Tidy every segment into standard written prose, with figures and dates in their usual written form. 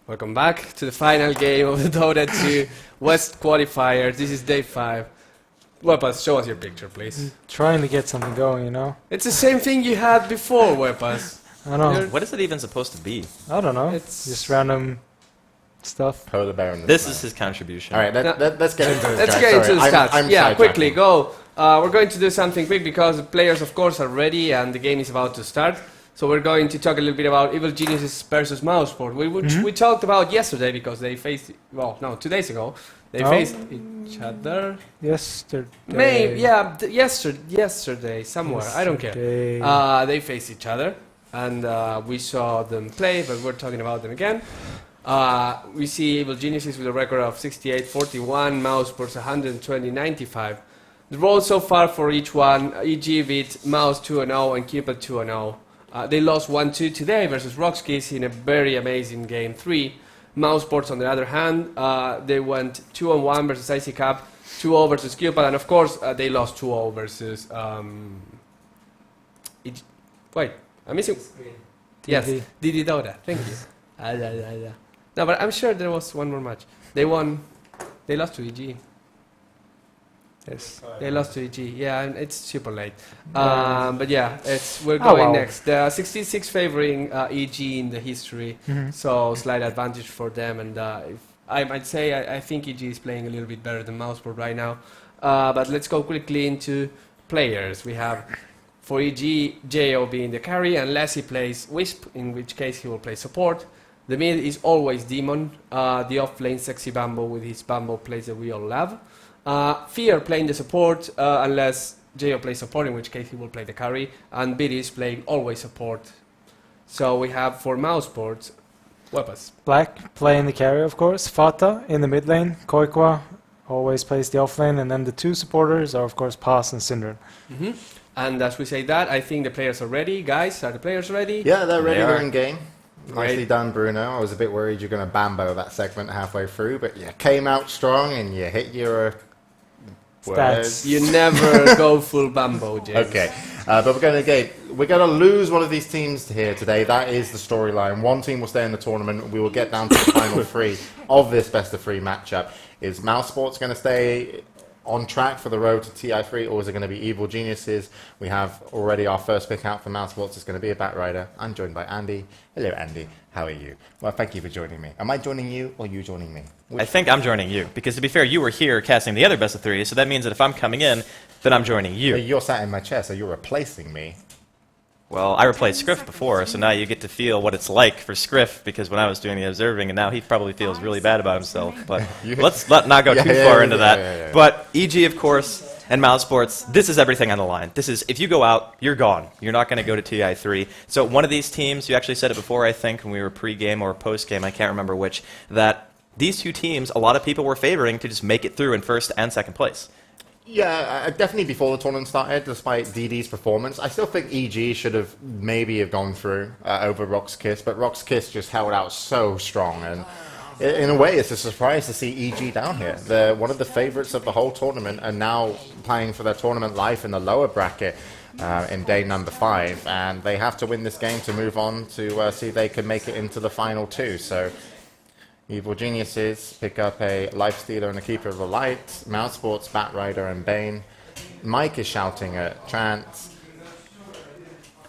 Welcome back to the final game of the Dota 2 West Qualifier. This is day 5. Wepas, show us your picture, please. Trying to get something going, you know? It's the same thing you had before, Wepas. I don't know. What is it even supposed to be? I don't know. It's just random stuff. Polar bear in the This snow. is his contribution. All right, let's get into this. Let's guys. get into Sorry, the stats. I'm Yeah, sidetracking. quickly, go. We're going to do something quick because the players, of course, are ready and the game is about to start. So we're going to talk a little bit about Evil Geniuses versus Mouseport, which we talked about yesterday because they faced, well, no, 2 days ago. They faced each other. Yesterday. Yesterday, somewhere. I don't care. They faced each other and we saw them play, but we're talking about them again. We see Evil Geniuses with a record of 68-41, Mouseport's 120-95. The roles so far for each one, EG beat Mouse 2-0 and Cupid 2-0. They lost 1-2 today versus Roxkiss in a very amazing game 3. Mouseports, on the other hand, they went 2-1 versus Icy Cup, 2-0 versus Cupid, and of course they lost 2-0 versus... Wait, I'm missing... Yes, Didi Dota, thank you. No, but I'm sure there was one more match. They lost to EG. Yes, they lost to EG. Yeah, and it's super late. But yeah, we're going next. There are 66 favoring EG in the history, so slight advantage for them. And if I might say, I think EG is playing a little bit better than Mouseport right now. But let's go quickly into players. We have for EG, Jo being the carry, unless he plays Wisp, in which case he will play support. The mid is always Demon, the off-lane Sexy Bambo with his Bambo plays that we all love. Fear playing the support, unless Jo plays support, in which case he will play the carry, and Biddy is playing always support. So we have for Mouseport, Wepas. Black playing the carry, of course. Fata in the mid lane. Koikwa always plays the off lane, and then the two supporters are, of course, Pass and Synderen. And as we say that, I think the players are ready. Guys, are the players ready? Yeah, they're ready. They They're are. in game. Nicely Great. done, Bruno. I was a bit worried you're going to Bambo that segment halfway through, but you came out strong and you hit your Stats. You never go full Bambo, James. Okay, but we're going to lose one of these teams here today. That is the storyline. One team will stay in the tournament. We will get down to the final 3 of this best of 3 matchup. Is Mousesports going to stay on track for the road to TI3, or is it going to be Evil Geniuses? We have already our first pick out for Mousesports. It's going to be a Batrider. I'm joined by Andy. Hello, Andy. How are you? Well, thank you for joining me. Am I joining you or you joining me? I think I'm joining you, because to be fair, you were here casting the other best of 3, so that means that if I'm coming in, then I'm joining you. You're sat in my chair, so you're replacing me. Well, I replayed Scriff before, so now you get to feel what it's like for Scriff, because when I was doing the observing, and now he probably feels really bad about himself. But let's not go too far into that. But EG, of course, and Mousesports, this is everything on the line. This is, if you go out, you're gone. You're not going to go to TI3. So one of these teams, you actually said it before, I think, when we were pre-game or post-game, I can't remember which, that these two teams, a lot of people were favoring to just make it through in first and second place. Yeah, definitely before the tournament started, despite DD's performance. I still think EG should have maybe gone through over Roxkiss, but Roxkiss just held out so strong. And in a way, it's a surprise to see EG down here. They're one of the favorites of the whole tournament and now playing for their tournament life in the lower bracket in day number 5. And they have to win this game to move on to see if they can make it into the final 2. So Evil Geniuses pick up a Lifestealer and a Keeper of the Light. Mousesports, Batrider, and Bane. Mike is shouting at Trance.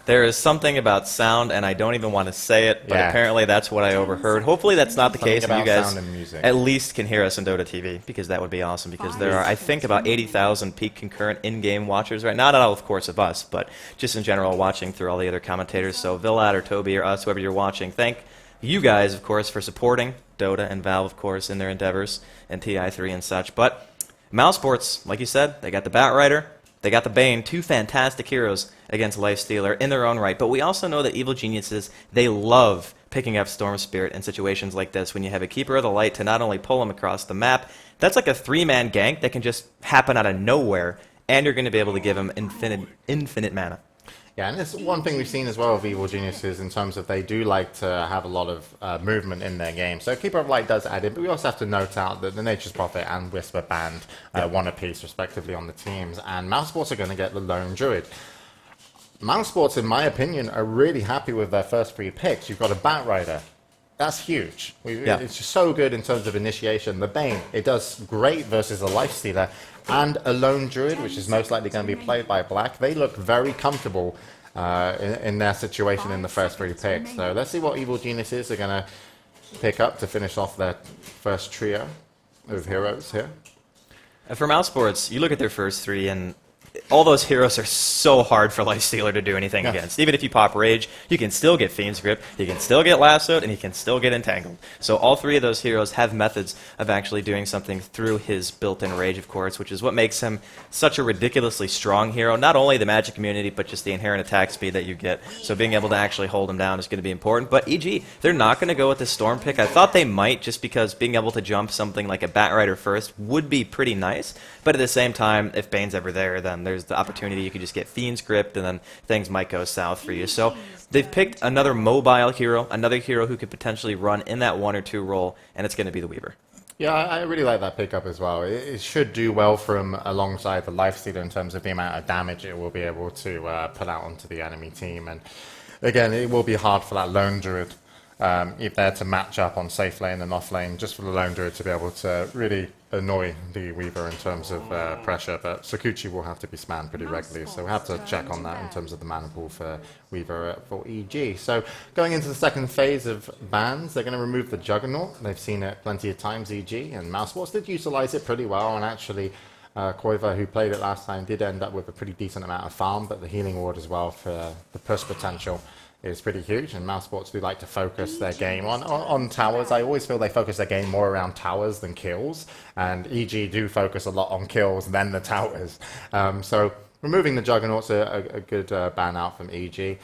There is something about sound, and I don't even want to say it, but Yeah. apparently that's what I overheard. Hopefully that's not the Something case, and you about guys sound and music. at least can hear us on Dota TV, because that would be awesome, because there are, I think, about 80,000 peak concurrent in-game watchers right now. Not all, of course, of us, but just in general watching through all the other commentators. So Villat or Toby or us, whoever you're watching, thank you guys, of course, for supporting Dota and Valve, of course, in their endeavors, and TI3 and such. But Mousesports, like you said, they got the Batrider, they got the Bane, 2 fantastic heroes against Lifestealer in their own right. But we also know that Evil Geniuses, they love picking up Storm Spirit in situations like this, when you have a Keeper of the Light to not only pull him across the map, that's like a 3-man gank that can just happen out of nowhere, and you're going to be able to give him infinite mana. Yeah, and it's one thing we've seen as well of Evil Geniuses in terms of they do like to have a lot of movement in their game. So Keeper of Light does add in, but we also have to note out that the Nature's Prophet and Whisper banned 1 apiece respectively on the teams, and Mousesports are going to get the Lone Druid. Mousesports, in my opinion, are really happy with their first 3 picks. You've got a Batrider, That's huge. It's just so good in terms of initiation. The Bane, it does great versus a Lifestealer and a Lone Druid, which is most likely going to be played by Black. They look very comfortable in their situation in the first 3 picks. So let's see what Evil Geniuses are going to pick up to finish off their first trio of heroes here. For Mouse Sports, you look at their first 3, and all those heroes are so hard for Lifestealer to do anything against. Even if you pop Rage, you can still get Fiend's Grip, you can still get Lassoed, and you can still get Entangled. So all 3 of those heroes have methods of actually doing something through his built-in Rage, of course, which is what makes him such a ridiculously strong hero. Not only the magic immunity, but just the inherent attack speed that you get. So being able to actually hold him down is going to be important. But EG, they're not going to go with the Storm pick. I thought they might, just because being able to jump something like a Batrider first would be pretty nice. But at the same time, if Bane's ever there, then there's the opportunity you could just get Fiend's Grip, and then things might go south for you. So they've picked another mobile hero, another hero who could potentially run in that 1 or 2 role, and it's going to be the Weaver. Yeah, I really like that pickup as well. It should do well for him alongside the Lifestealer in terms of the amount of damage it will be able to put out onto the enemy team. And again, it will be hard for that Lone Druid if they're to match up on safe lane and off lane, just for the Lone Druid to be able to really annoy the Weaver in terms of pressure. But Sakuchi will have to be spammed pretty regularly, so we'll have to check on that in terms of the mana pool for Weaver for EG. So going into the second phase of bans, they're going to remove the Juggernaut. They've seen it plenty of times, EG, and Mousesports did utilize it pretty well, and actually Qualifier, who played it last time, did end up with a pretty decent amount of farm, but the healing ward as well for the push potential is pretty huge, and Mousesports do like to focus their game on towers. I always feel they focus their game more around towers than kills, and EG do focus a lot on kills than the towers. So removing the Juggernaut's a good ban out from EG.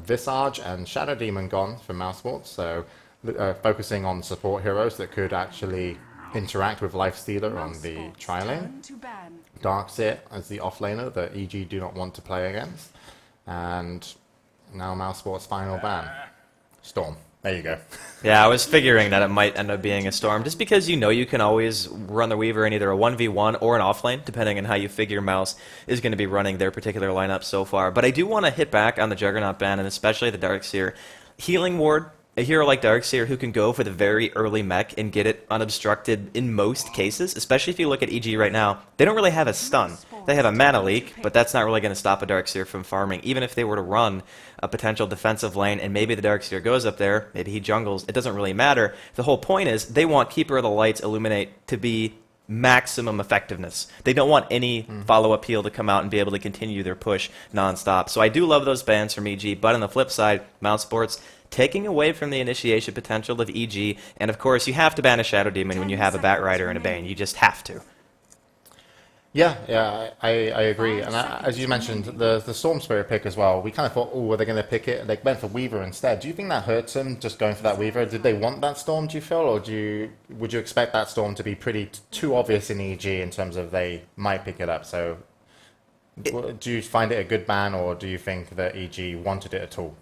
Visage and Shadow Demon gone from Mousesports, so focusing on support heroes that could actually interact with Lifestealer on the tri-lane. Darkseer as the offlaner that EG do not want to play against, and now Mousesports' final ban. Storm. There you go. Yeah, I was figuring that it might end up being a Storm, just because you know you can always run the Weaver in either a 1v1 or an offlane, depending on how you figure Mouse is going to be running their particular lineup so far. But I do want to hit back on the Juggernaut ban, and especially the Darkseer. Healing Ward, a hero like Darkseer who can go for the very early mech and get it unobstructed in most cases, especially if you look at EG right now, they don't really have a stun. They have a mana leak, but that's not really going to stop a Darkseer from farming. Even if they were to run a potential defensive lane and maybe the Darkseer goes up there, maybe he jungles, it doesn't really matter. The whole point is they want Keeper of the Lights Illuminate to be maximum effectiveness. They don't want any follow-up heal to come out and be able to continue their push non-stop. So I do love those bans from EG, but on the flip side, Mousesports taking away from the initiation potential of EG, and of course you have to ban a Shadow Demon when you have a Batrider and a Bane. You just have to. Yeah, I agree. And as you mentioned, the Storm Spirit pick as well, we kind of thought, oh, were they going to pick it? They went for Weaver instead. Do you think that hurts them, just going for that Weaver? Did they want that Storm, do you feel? Or would you expect that Storm to be pretty too obvious in EG in terms of they might pick it up? So do you find it a good ban, or do you think that EG wanted it at all?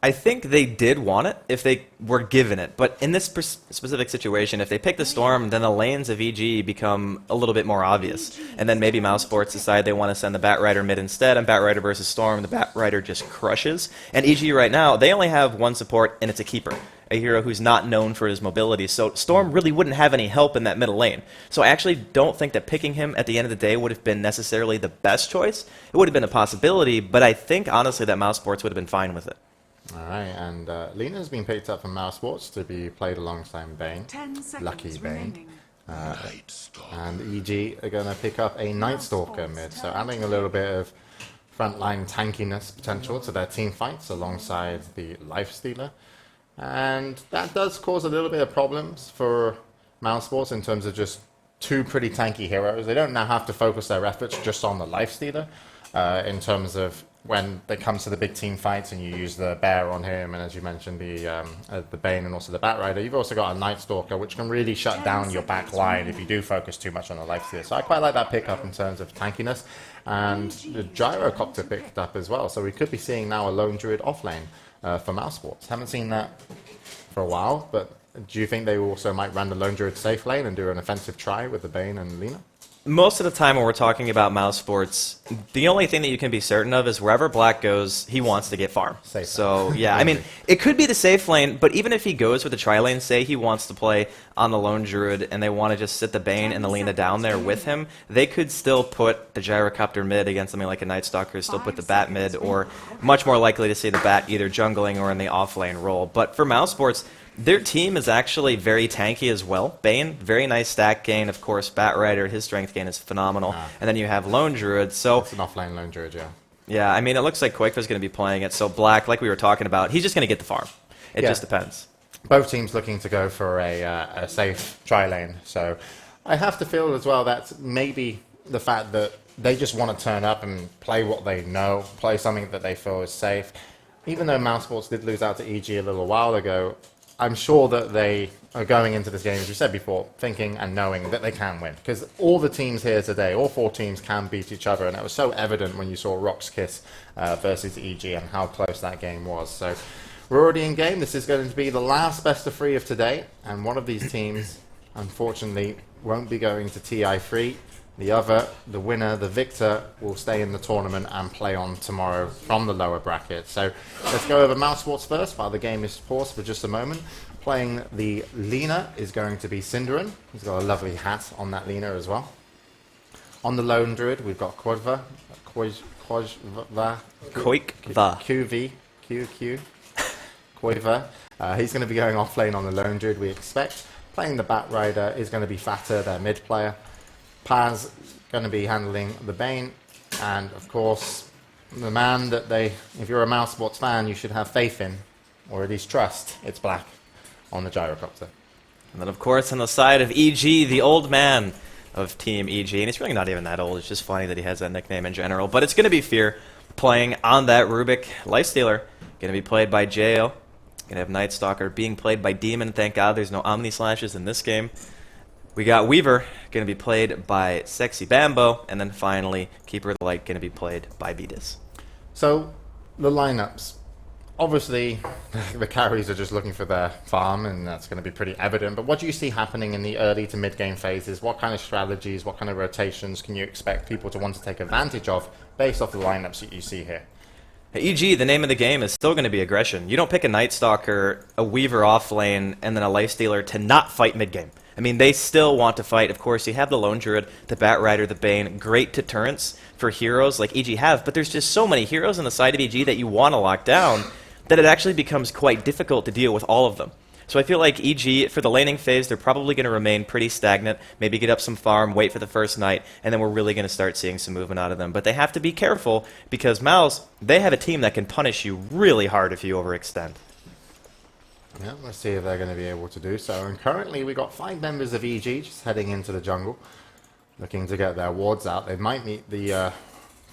I think they did want it if they were given it, but in this specific situation, if they pick the Storm, then the lanes of EG become a little bit more obvious. And then maybe Mousesports decide they want to send the Batrider mid instead, and Batrider versus Storm, the Batrider just crushes. And EG right now, they only have one support, and it's a Keeper, a hero who's not known for his mobility, so Storm really wouldn't have any help in that middle lane. So I actually don't think that picking him at the end of the day would have been necessarily the best choice. It would have been a possibility, but I think honestly that Mousesports would have been fine with it. All right, and Lena's been picked up from Mousesports to be played alongside Bane. Lucky Bane. And EG are going to pick up a Night Stalker mid, so adding a little bit of frontline tankiness potential to their team fights alongside the Lifestealer. And that does cause a little bit of problems for Mousesports in terms of just two pretty tanky heroes. They don't now have to focus their efforts just on the Lifestealer in terms of when it comes to the big team fights and you use the Bear on him, and as you mentioned, the Bane and also the Batrider, you've also got a Night Stalker, which can really shut down your back line if you do focus too much on the Lifestealer. So I quite like that pickup in terms of tankiness, and the Gyrocopter picked up as well. So we could be seeing now a Lone Druid offlane for Mousesports. Haven't seen that for a while, but do you think they also might run the Lone Druid safe lane and do an offensive try with the Bane and Lina? most of the time when we're talking about mouse sports, the only thing that you can be certain of is wherever Black goes, he wants to get farm. Safe So, yeah, I mean, it could be the safe lane, but even if he goes with the tri-lane, say he wants to play on the lone druid and they want to just sit the Bane and the Lina down there with him, they could still put the Gyrocopter mid against something like a Night Stalker, still put the Bat mid, or much more likely to see the Bat either jungling or in the off-lane role. But for mouse sports, their team is actually very tanky as well. Bane, very nice stack gain. Of course, Bat Rider, his strength gain is phenomenal. And then you have Lone Druid. So it's an offlane Lone Druid, yeah. Yeah, I mean, it looks like Quake's going to be playing it. So Black, like we were talking about, he's just going to get the farm. It just depends. Both teams looking to go for a safe tri-lane. So I have to feel as well that maybe the fact that they just want to turn up and play what they know, play something that they feel is safe. Even though Mouse Sports did lose out to EG a little while ago, I'm sure that they are going into this game, as we said before, thinking and knowing that they can win. Because all the teams here today, all 4 teams can beat each other, and it was so evident when you saw Rock's Kiss versus EG and how close that game was. So we're already in game. This is going to be the last best of 3 of today, and one of these teams, unfortunately, won't be going to TI3. The other, the winner, the victor, will stay in the tournament and play on tomorrow from the lower bracket. So let's go over Mouse Sports first while the game is paused for just a moment. Playing the Lina is going to be Cinderin. He's got a lovely hat on that Lina as well. On the Lone Druid, we've got Quadva. Quaver. He's going to be going off lane on the Lone Druid, we expect. Playing the Bat Rider is going to be Fatter, their mid player. Paz going to be handling the Bane, and of course, the man that if you're a Mouse Sports fan, you should have faith in, or at least trust, it's Black on the Gyrocopter. And then, of course, on the side of EG, the old man of Team EG, and he's really not even that old, it's just funny that he has that nickname in general, but it's going to be Fear playing on that Rubik Lifestealer, going to be played by Jo, going to have Night Stalker being played by Demon. Thank God there's no Omni Slashes in this game. We got Weaver, going to be played by Sexy Bambo, and then finally, Keeper of the Light, going to be played by Beatus. So, the lineups. Obviously, the carries are just looking for their farm, and that's going to be pretty evident. But what do you see happening in the early to mid-game phases? What kind of strategies, what kind of rotations can you expect people to want to take advantage of based off the lineups that you see here? EG, the name of the game is still going to be aggression. You don't pick a Night Stalker, a Weaver off lane, and then a Lifestealer to not fight mid-game. I mean, they still want to fight. Of course, you have the Lone Druid, the Bat Rider, the Bane, great deterrents for heroes like EG have, but there's just so many heroes on the side of EG that you want to lock down that it actually becomes quite difficult to deal with all of them. So I feel like EG, for the laning phase, they're probably going to remain pretty stagnant, maybe get up some farm, wait for the first night, and then we're really going to start seeing some movement out of them. But they have to be careful, because Mouse, they have a team that can punish you really hard if you overextend. Yeah, let's see if they're going to be able to do so. And currently, we got 5 members of EG just heading into the jungle, looking to get their wards out. They might meet the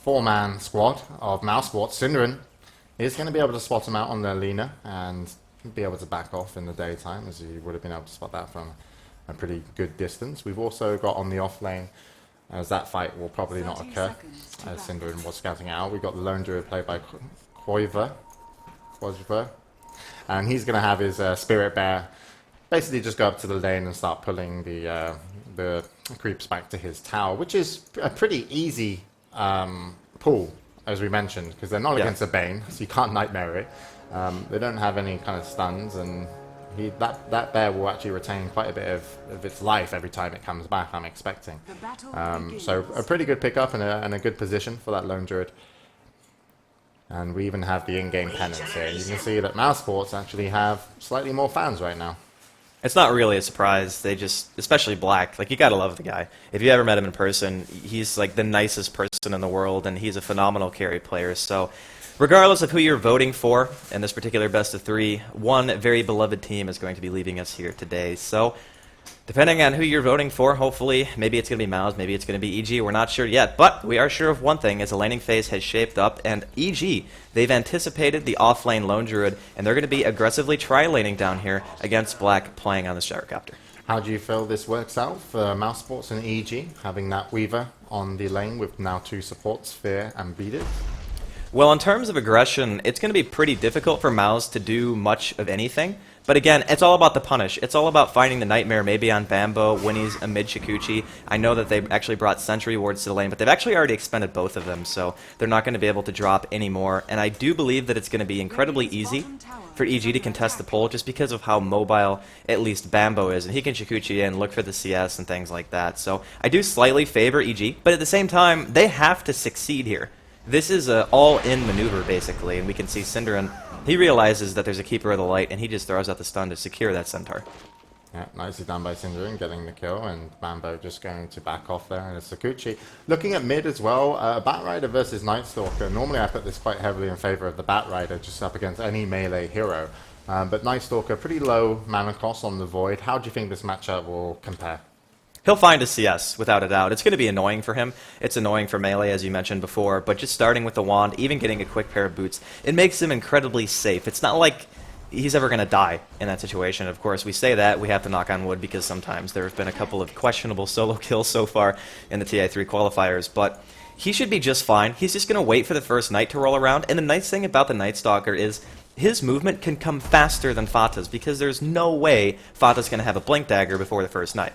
4-man squad of Mouse Sports. Cinderin is going to be able to spot them out on their Lina and be able to back off in the daytime, as you would have been able to spot that from a pretty good distance. We've also got on the off lane, as that fight will probably not occur, as Cinderin was scouting out. We've got the Lone Druid played by Quaver. And he's going to have his Spirit Bear basically just go up to the lane and start pulling the creeps back to his tower, which is a pretty easy pull, as we mentioned, because they're not against a Bane, so you can't Nightmare it. They don't have any kind of stuns, and that bear will actually retain quite a bit of its life every time it comes back, I'm expecting. So a pretty good pickup and a good position for that Lone Druid. And we even have the in-game pennants here. You can see that Mouse Sports actually have slightly more fans right now. It's not really a surprise. They just, especially Black, like, you gotta love the guy. If you ever met him in person, he's like the nicest person in the world, and he's a phenomenal carry player. So regardless of who you're voting for in this particular best of 3, one very beloved team is going to be leaving us here today. So depending on who you're voting for, hopefully, maybe it's going to be Mouse, maybe it's going to be EG, we're not sure yet. But we are sure of one thing, as the laning phase has shaped up, and EG, they've anticipated the off-lane Lone Druid, and they're going to be aggressively tri-laning down here against Black playing on the Gyrocopter. How do you feel this works out for Mouse Sports and EG, having that Weaver on the lane with now 2 supports, Fear and Beaded? Well, in terms of aggression, it's going to be pretty difficult for Mouse to do much of anything. But again, it's all about the punish. It's all about finding the Nightmare maybe on Bambo when he's amid Shikuchi. I know that they've actually brought Sentry Wards to the lane, but they've actually already expended both of them, so they're not going to be able to drop any more. And I do believe that it's going to be incredibly easy for EG to contest the pull just because of how mobile at least Bambo is, and he can Shikuchi in, look for the CS and things like that. So I do slightly favor EG, but at the same time, they have to succeed here. This is an all-in maneuver, basically, and we can see Synderen. He realizes that there's a Keeper of the Light, and he just throws out the stun to secure that Centaur. Yeah, nicely done by Synderen, getting the kill, and Bambo just going to back off there, and it's Sakuchi. Looking at mid as well, Batrider versus Nightstalker. Normally I put this quite heavily in favor of the Batrider, just up against any melee hero. But Nightstalker, pretty low mana cost on the Void. How do you think this matchup will compare? He'll find a CS, without a doubt. It's going to be annoying for him. It's annoying for melee, as you mentioned before, but just starting with the wand, even getting a quick pair of boots, it makes him incredibly safe. It's not like he's ever going to die in that situation. Of course, we say that, we have to knock on wood, because sometimes there have been a couple of questionable solo kills so far in the TI3 qualifiers, but he should be just fine. He's just going to wait for the first night to roll around, and the nice thing about the Night Stalker is his movement can come faster than Fata's, because there's no way Fata's going to have a Blink Dagger before the first night.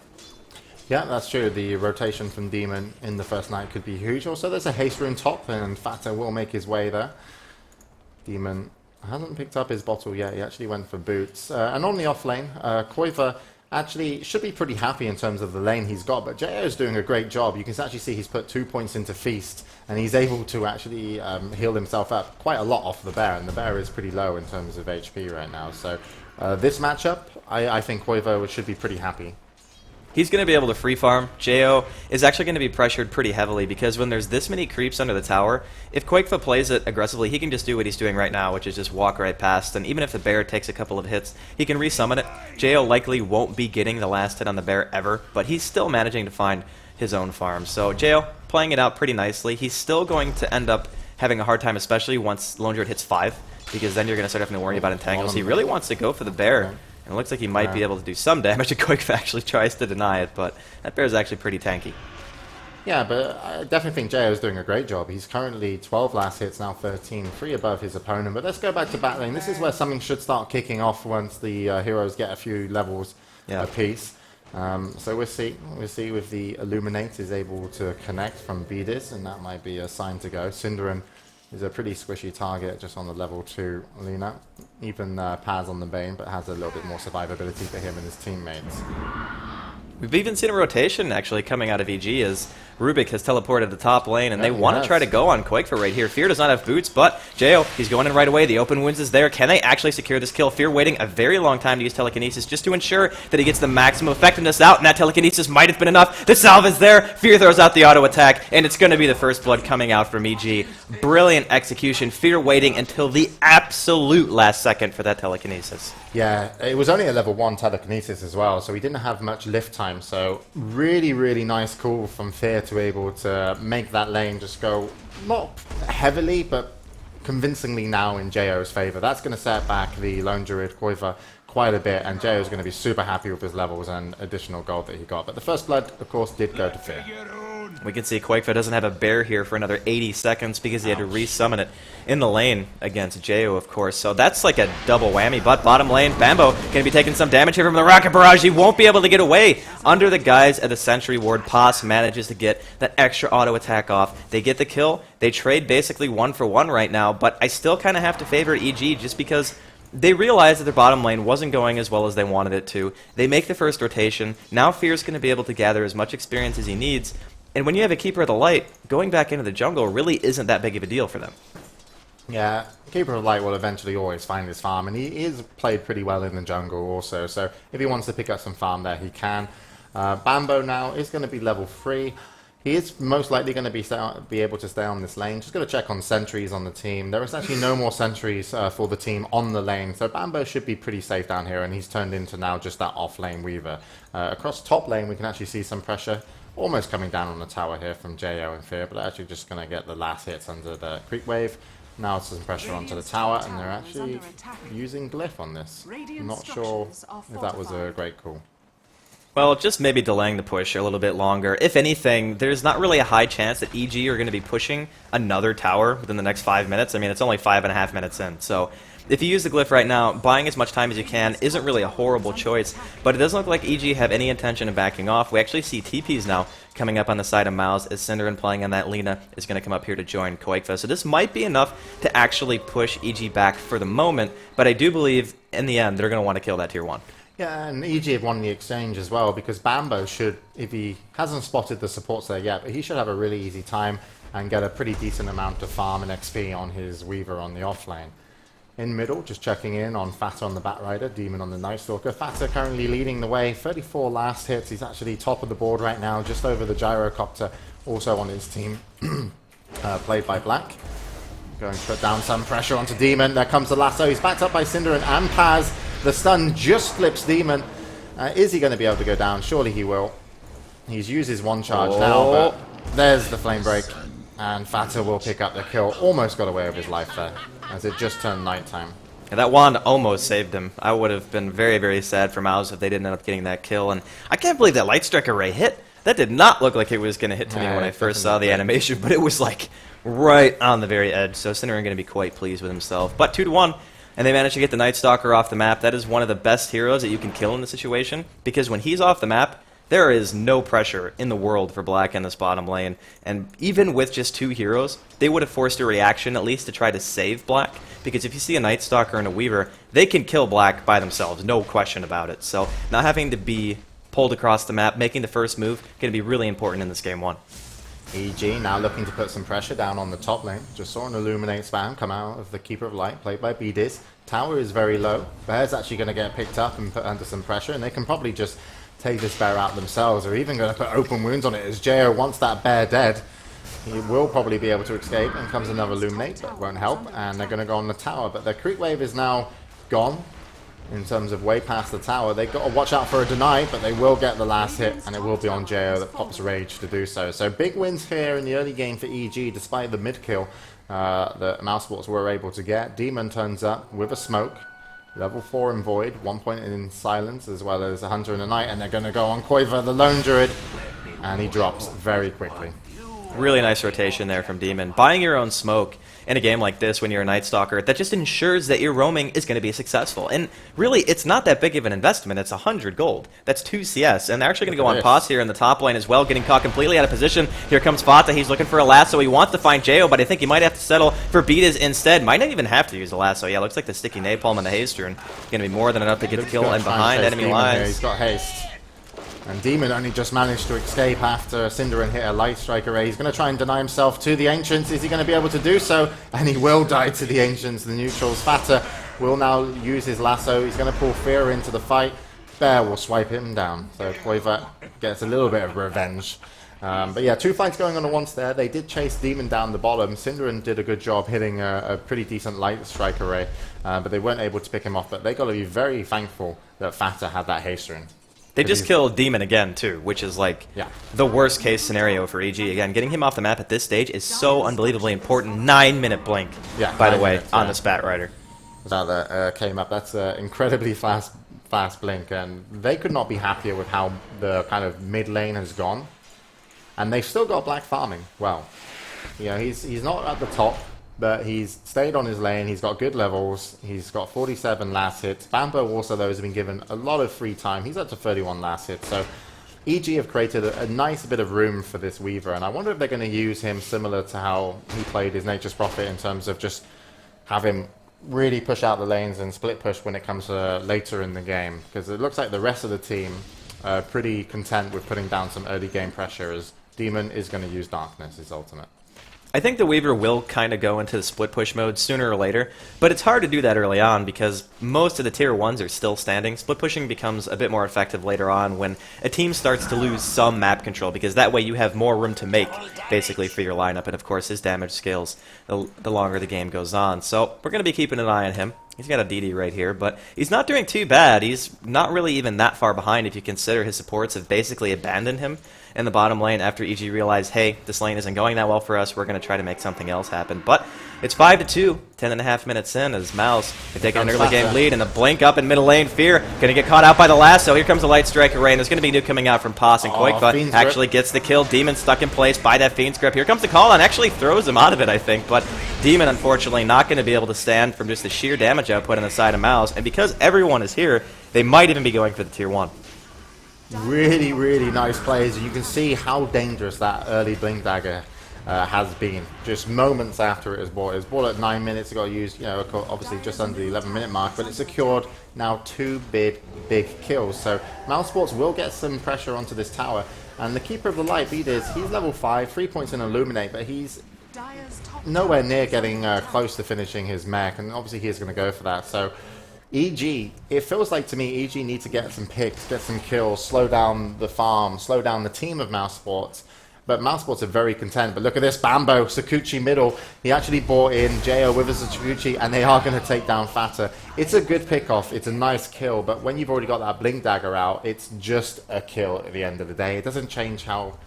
Yeah, that's true. The rotation from Demon in the first night could be huge. Also, there's a haste rune top, and Fata will make his way there. Demon hasn't picked up his bottle yet. He actually went for boots. And on the off lane, Qualifier actually should be pretty happy in terms of the lane he's got, but JO is doing a great job. You can actually see he's put 2 points into Feast, and he's able to actually heal himself up quite a lot off the bear, and the bear is pretty low in terms of HP right now. So this matchup, I think Qualifier should be pretty happy. He's going to be able to free farm. Jo is actually going to be pressured pretty heavily because when there's this many creeps under the tower, if Quakefoot plays it aggressively, he can just do what he's doing right now, which is just walk right past, and even if the bear takes a couple of hits, he can resummon it. Jo likely won't be getting the last hit on the bear ever, but he's still managing to find his own farm. So Jo playing it out pretty nicely. He's still going to end up having a hard time, especially once Lone Druid hits 5, because then you're going to start having to worry about entangles. He really wants to go for the bear. And it looks like he might be able to do some damage. Quake actually tries to deny it, but that bear is actually pretty tanky. Yeah, but I definitely think Jo is doing a great job. He's currently 12 last hits, now 13, 3 above his opponent. But let's go back to bat lane. This is where something should start kicking off once the heroes get a few levels apiece. So we'll see if the Illuminate is able to connect from Beedis, and that might be a sign to go. Synderen is a pretty squishy target just on the level 2 Luna. Even Paz on the Bane, but has a little bit more survivability for him and his teammates. We've even seen a rotation actually coming out of EG as Rubik has teleported to the top lane, and they want to try to go on Quakefoot right here. Fear does not have boots, but Jo, he's going in right away. The open wounds is there. Can they actually secure this kill? Fear waiting a very long time to use telekinesis just to ensure that he gets the maximum effectiveness out, and that telekinesis might have been enough. The salve is there. Fear throws out the auto attack, and it's going to be the first blood coming out from EG. Brilliant execution. Fear waiting until the absolute last second for that telekinesis. Yeah, it was only a level 1 telekinesis as well, so he didn't have much lift time. So really, really nice call from Fear to be able to make that lane just go not heavily, but convincingly now in JO's favor. That's going to set back the Lone Druid Qualifier quite a bit, and JO is going to be super happy with his levels and additional gold that he got. But the first blood, of course, did go to Fear. We can see Quakefoot doesn't have a bear here for another 80 seconds because he had to resummon it in the lane against Jo, of course. So that's like a double whammy. But bottom lane, Bambo going to be taking some damage here from the Rocket Barrage. He won't be able to get away under the guise of the Sentry Ward. Paz manages to get that extra auto attack off. They get the kill. They trade basically 1 for 1 right now. But I still kind of have to favor EG just because they realized that their bottom lane wasn't going as well as they wanted it to. They make the first rotation. Now Fear's going to be able to gather as much experience as he needs. And when you have a Keeper of the Light, going back into the jungle really isn't that big of a deal for them. Yeah, Keeper of the Light will eventually always find his farm, and he is played pretty well in the jungle also, so if he wants to pick up some farm there, he can. Bambo now is going to be level 3. He is most likely going to be able to stay on this lane. Just got to check on sentries on the team. There is actually no more sentries for the team on the lane, so Bambo should be pretty safe down here, and he's turned into now just that off-lane weaver. Across top lane, we can actually see some pressure almost coming down on the tower here from JO and Fear, but actually just going to get the last hits under the creep wave. Now it's some pressure onto the tower, and they're actually using Glyph on this. I'm not sure if that was a great call. Well, just maybe delaying the push a little bit longer. If anything, there's not really a high chance that EG are going to be pushing another tower within the next 5 minutes. I mean, it's only 5.5 minutes in, so if you use the glyph right now, buying as much time as you can isn't really a horrible choice, but it doesn't look like EG have any intention of backing off. We actually see TPs now coming up on the side of Mouse as Cinderin playing on that Lina is going to come up here to join Qualifier. So this might be enough to actually push EG back for the moment, but I do believe in the end they're going to want to kill that tier 1. Yeah, and EG have won the exchange as well, because Bambo should, if he hasn't spotted the supports there yet, but he should have a really easy time and get a pretty decent amount of farm and XP on his Weaver on the offlane. In middle, just checking in on Fata on the Batrider, Demon on the Night Stalker. Fata currently leading the way, 34 last hits. He's actually top of the board right now, just over the Gyrocopter, also on his team, played by Black. Going to put down some pressure onto Demon. There comes the lasso. He's backed up by Cinderin and Paz. The stun just flips Demon. Is he going to be able to go down? Surely he will. He's used his one charge now, but there's the flame break. And Fata will pick up the kill. Almost got away with his life there, as it just turned nighttime. Yeah, that wand almost saved him. I would have been very, very sad for Mouse if they didn't end up getting that kill. And I can't believe that Light Strike Array hit. That did not look like it was going to hit to me when I first saw the animation, but it was like right on the very edge. So Cinderin going to be quite pleased with himself. But 2-1, and they managed to get the Night Stalker off the map. That is one of the best heroes that you can kill in the situation, because when he's off the map, there is no pressure in the world for Black in this bottom lane, and even with just 2 heroes, they would have forced a reaction at least to try to save Black, because if you see a Night Stalker and a Weaver, they can kill Black by themselves, no question about it. So not having to be pulled across the map, making the first move, going to be really important in this game 1. EG now looking to put some pressure down on the top lane. Just saw an Illuminate spam come out of the Keeper of Light, played by BDiz. Tower is very low. Bear's actually going to get picked up and put under some pressure, and they can probably just take this bear out themselves, or even going to put open wounds on it, as Jo wants that bear dead. He will probably be able to escape, and comes another Illuminate, but won't help, and they're going to go on the tower. But their creep wave is now gone, in terms of way past the tower. They've got to watch out for a deny, but they will get the last hit, and it will be on Jo that pops Rage to do so. So big wins here in the early game for EG, despite the mid kill that Mousesports were able to get. Demon turns up with a smoke. Level 4 in Void, 1 point in Silence, as well as a Hunter in the Night, and they're going to go on Qualifier, the Lone Druid, and he drops very quickly. Really nice rotation there from Demon. Buying your own smoke in a game like this when you're a Night Stalker, that just ensures that your roaming is going to be successful. And really, it's not that big of an investment. It's 100 gold. That's 2 CS. And they're actually going to go on pause here in the top lane as well, getting caught completely out of position. Here comes Fata. He's looking for a lasso. He wants to find Jo, but I think he might have to settle for Beataz instead. Might not even have to use the lasso. Yeah, looks like the sticky napalm and the haste rune going to be more than enough to get the kill and behind enemy lines. He's got haste. And Demon only just managed to escape after Cinderin hit a Light Strike Array. He's going to try and deny himself to the Ancients. Is he going to be able to do so? And he will die to the Ancients, the neutrals. Fata will now use his lasso. He's going to pull Fear into the fight. Bear will swipe him down. So Qualifier gets a little bit of revenge. But yeah, 2 fights going on at once there. They did chase Demon down the bottom. Cinderin did a good job hitting a pretty decent Light Strike Array. But they weren't able to pick him off. But they got to be very thankful that Fata had that haste rune. They just killed Demon again, too, which is like the worst case scenario for EG. Again, getting him off the map at this stage is so unbelievably important. 9-minute blink, by the way, on the Spat Rider. That came up. That's an incredibly fast blink, and they could not be happier with how the kind of mid lane has gone. And they've still got Black farming well. You know, he's not at the top, but he's stayed on his lane. He's got good levels. He's got 47 last hits. Bambo also, though, has been given a lot of free time. He's up to 31 last hits. So EG have created a nice bit of room for this Weaver, and I wonder if they're going to use him similar to how he played his Nature's Prophet, in terms of just have him really push out the lanes and split push when it comes later in the game. Because it looks like the rest of the team are pretty content with putting down some early game pressure, as Demon is going to use Darkness, his ultimate. I think the Weaver will kind of go into the split push mode sooner or later, but it's hard to do that early on because most of the tier 1s are still standing. Split pushing becomes a bit more effective later on when a team starts to lose some map control, because that way you have more room to make, basically, for your lineup, and of course his damage scales the longer the game goes on. So we're going to be keeping an eye on him. He's got a DD right here, but he's not doing too bad. He's not really even that far behind if you consider his supports have basically abandoned him in the bottom lane after EG realized, hey, this lane isn't going that well for us, we're going to try to make something else happen. But it's 5-2. 10.5 minutes in as Mouse can take an early game lead, and a blink up in middle lane. Fear going to get caught out by the lasso. Here comes the Light Strike Array, and there's going to be new coming out from Pos, and Koikva actually gets the kill. Demon stuck in place by that Fiend's Grip. Here comes the call on, actually throws him out of it, I think, but Demon unfortunately not going to be able to stand from just the sheer damage output on the side of Mouse, and because everyone is here, they might even be going for the tier 1. Really, really nice plays. You can see how dangerous that early Blink Dagger has been. Just moments after it was bought. It was bought at 9 minutes. It got used, obviously just under the 11-minute mark, but it secured now 2 big kills. So Mouse Sports will get some pressure onto this tower. And the Keeper of the Light, Vidiz, he's level 5, 3 points in Illuminate, but he's nowhere near getting close to finishing his mech, and obviously he's going to go for that. So EG, it feels like to me EG need to get some picks, get some kills, slow down the farm, slow down the team of Mouse Sports. But Mouse Sports are very content. But look at this, Bambo, Sakuchi middle. He actually brought in Jo with a Sakuchi, and they are going to take down Fata. It's a good pick-off. It's a nice kill. But when you've already got that Blink Dagger out, it's just a kill at the end of the day. It doesn't change how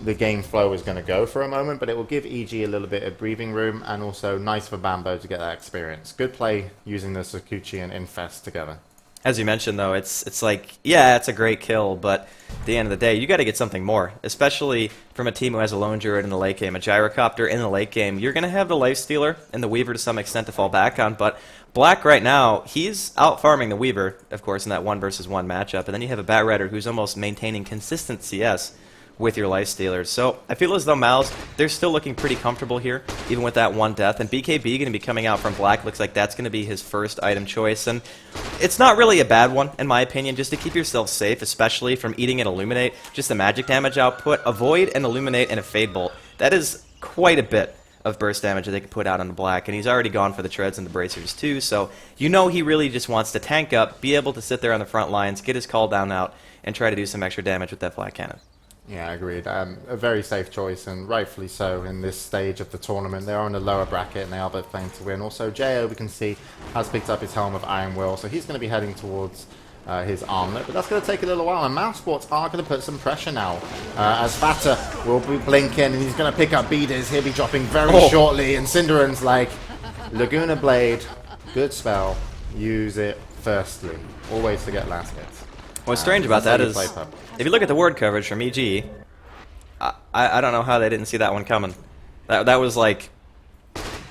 the game flow is going to go for a moment, but it will give EG a little bit of breathing room, and also nice for Bambo to get that experience. Good play using the Sakuchi and Infest together. As you mentioned, though, it's like, yeah, it's a great kill, but at the end of the day, you got to get something more, especially from a team who has a Lone Druid in the late game, a Gyrocopter in the late game. You're going to have the Lifestealer and the Weaver to some extent to fall back on, but Black right now, he's out-farming the Weaver, of course, in that 1-versus-1 matchup, and then you have a Bat Rider who's almost maintaining consistent CS with your Lifestealers. So I feel as though Mouse, they're still looking pretty comfortable here, even with that 1 death. And BKB going to be coming out from Black. Looks like that's going to be his first item choice. And it's not really a bad one, in my opinion, just to keep yourself safe, especially from eating an Illuminate. Just the magic damage output. Avoid an Illuminate and a Fade Bolt. That is quite a bit of burst damage that they can put out on the Black. And he's already gone for the Treads and the Bracers too. So you know he really just wants to tank up, be able to sit there on the front lines, get his call down out, and try to do some extra damage with that Flat Cannon. Yeah, agreed. A very safe choice, and rightfully so in this stage of the tournament. They're on a lower bracket, and they are both playing to win. Also, Jo, we can see, has picked up his Helm of Iron Will, so he's going to be heading towards his armlet, but that's going to take a little while, and Mouse Sports are going to put some pressure now, as Fata will be blinking, and he's going to pick up Vidiz. He'll be dropping very shortly, and Cinderan's like, Laguna Blade, good spell, use it firstly. Always forget last hit. What's strange about that is, if you look at the word coverage from EG, I don't know how they didn't see that one coming. That was like,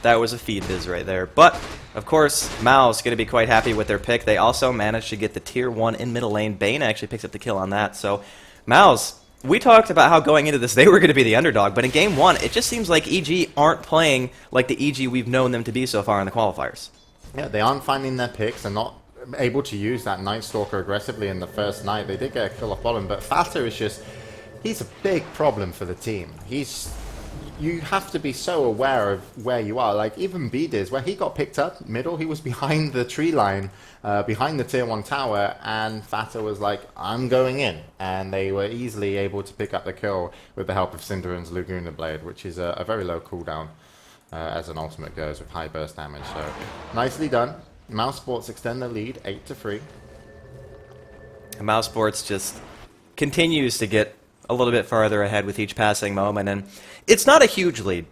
that was a feed viz right there. But, of course, Mao's going to be quite happy with their pick. They also managed to get the tier 1 in middle lane. Bane actually picks up the kill on that. So, Mao's, we talked about how going into this they were going to be the underdog, but in game 1, it just seems like EG aren't playing like the EG we've known them to be so far in the qualifiers. Yeah, they aren't finding their picks. They're not able to use that Night Stalker aggressively in the first night. They did get a kill off bottom, but Fata is just, he's a big problem for the team. You have to be so aware of where you are. Like even Vidiz, where he got picked up middle, he was behind the tree line, behind the tier 1 tower, and Fata was like, I'm going in. And they were easily able to pick up the kill with the help of Cinderan's Laguna Blade, which is a very low cooldown as an ultimate goes with high burst damage. So nicely done. Mouse Sports extend the lead 8-3. Mouse Sports just continues to get a little bit farther ahead with each passing moment, and it's not a huge lead,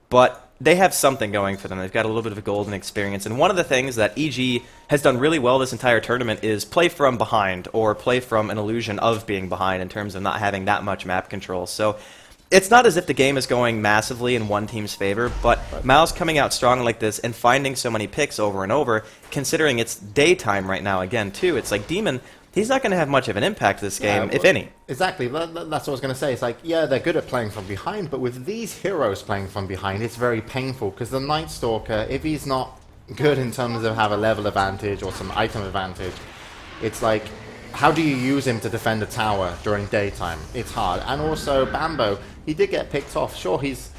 but they have something going for them. They've got a little bit of a golden experience, and one of the things that EG has done really well this entire tournament is play from behind, or play from an illusion of being behind in terms of not having that much map control. So it's not as if the game is going massively in one team's favor, but Mao's coming out strong like this and finding so many picks over and over, considering it's daytime right now again, too. It's like Demon, he's not going to have much of an impact this game, if any. Exactly. That's what I was going to say. It's like, yeah, they're good at playing from behind, but with these heroes playing from behind, it's very painful, because the Night Stalker, if he's not good in terms of have a level advantage or some item advantage, it's like, how do you use him to defend a tower during daytime? It's hard. And also, Bambo, he did get picked off. Sure, he's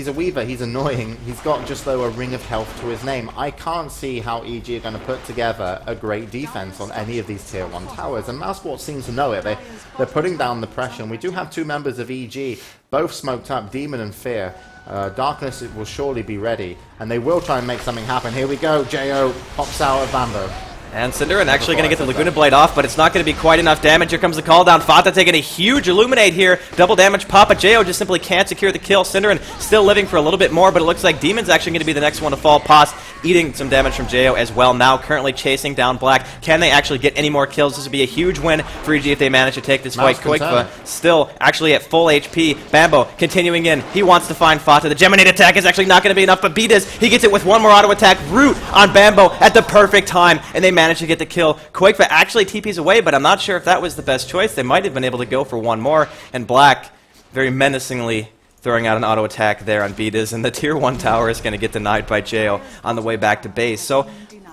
a Weaver, he's annoying. He's got just, though, a ring of health to his name. I can't see how EG are going to put together a great defense on any of these tier 1 towers. And Mouseport seems to know it. They're putting down the pressure. And we do have 2 members of EG, both smoked up, Demon and Fear. Darkness will surely be ready. And they will try and make something happen. Here we go. Jo pops out of Bambo. And Cinderin actually going to get the Laguna Blade off, but it's not going to be quite enough damage. Here comes the call down. Fata taking a huge Illuminate here. Double damage. Papa Jo just simply can't secure the kill. Cinderin still living for a little bit more, but it looks like Demon's actually going to be the next one to fall. Pos eating some damage from Jo as well. Now currently chasing down Black. Can they actually get any more kills? This would be a huge win for EG if they manage to take this fight. Koikva still actually at full HP. Bambo continuing in. He wants to find Fata. The Geminate attack is actually not going to be enough, but Beatus, he gets it with one more auto attack. Root on Bambo at the perfect time, and they manage to get the kill. Quakeva actually TPs away, but I'm not sure if that was the best choice. They might have been able to go for one more, and Black very menacingly throwing out an auto attack there on Beatus, and the tier 1 tower is going to get denied by Jo on the way back to base. So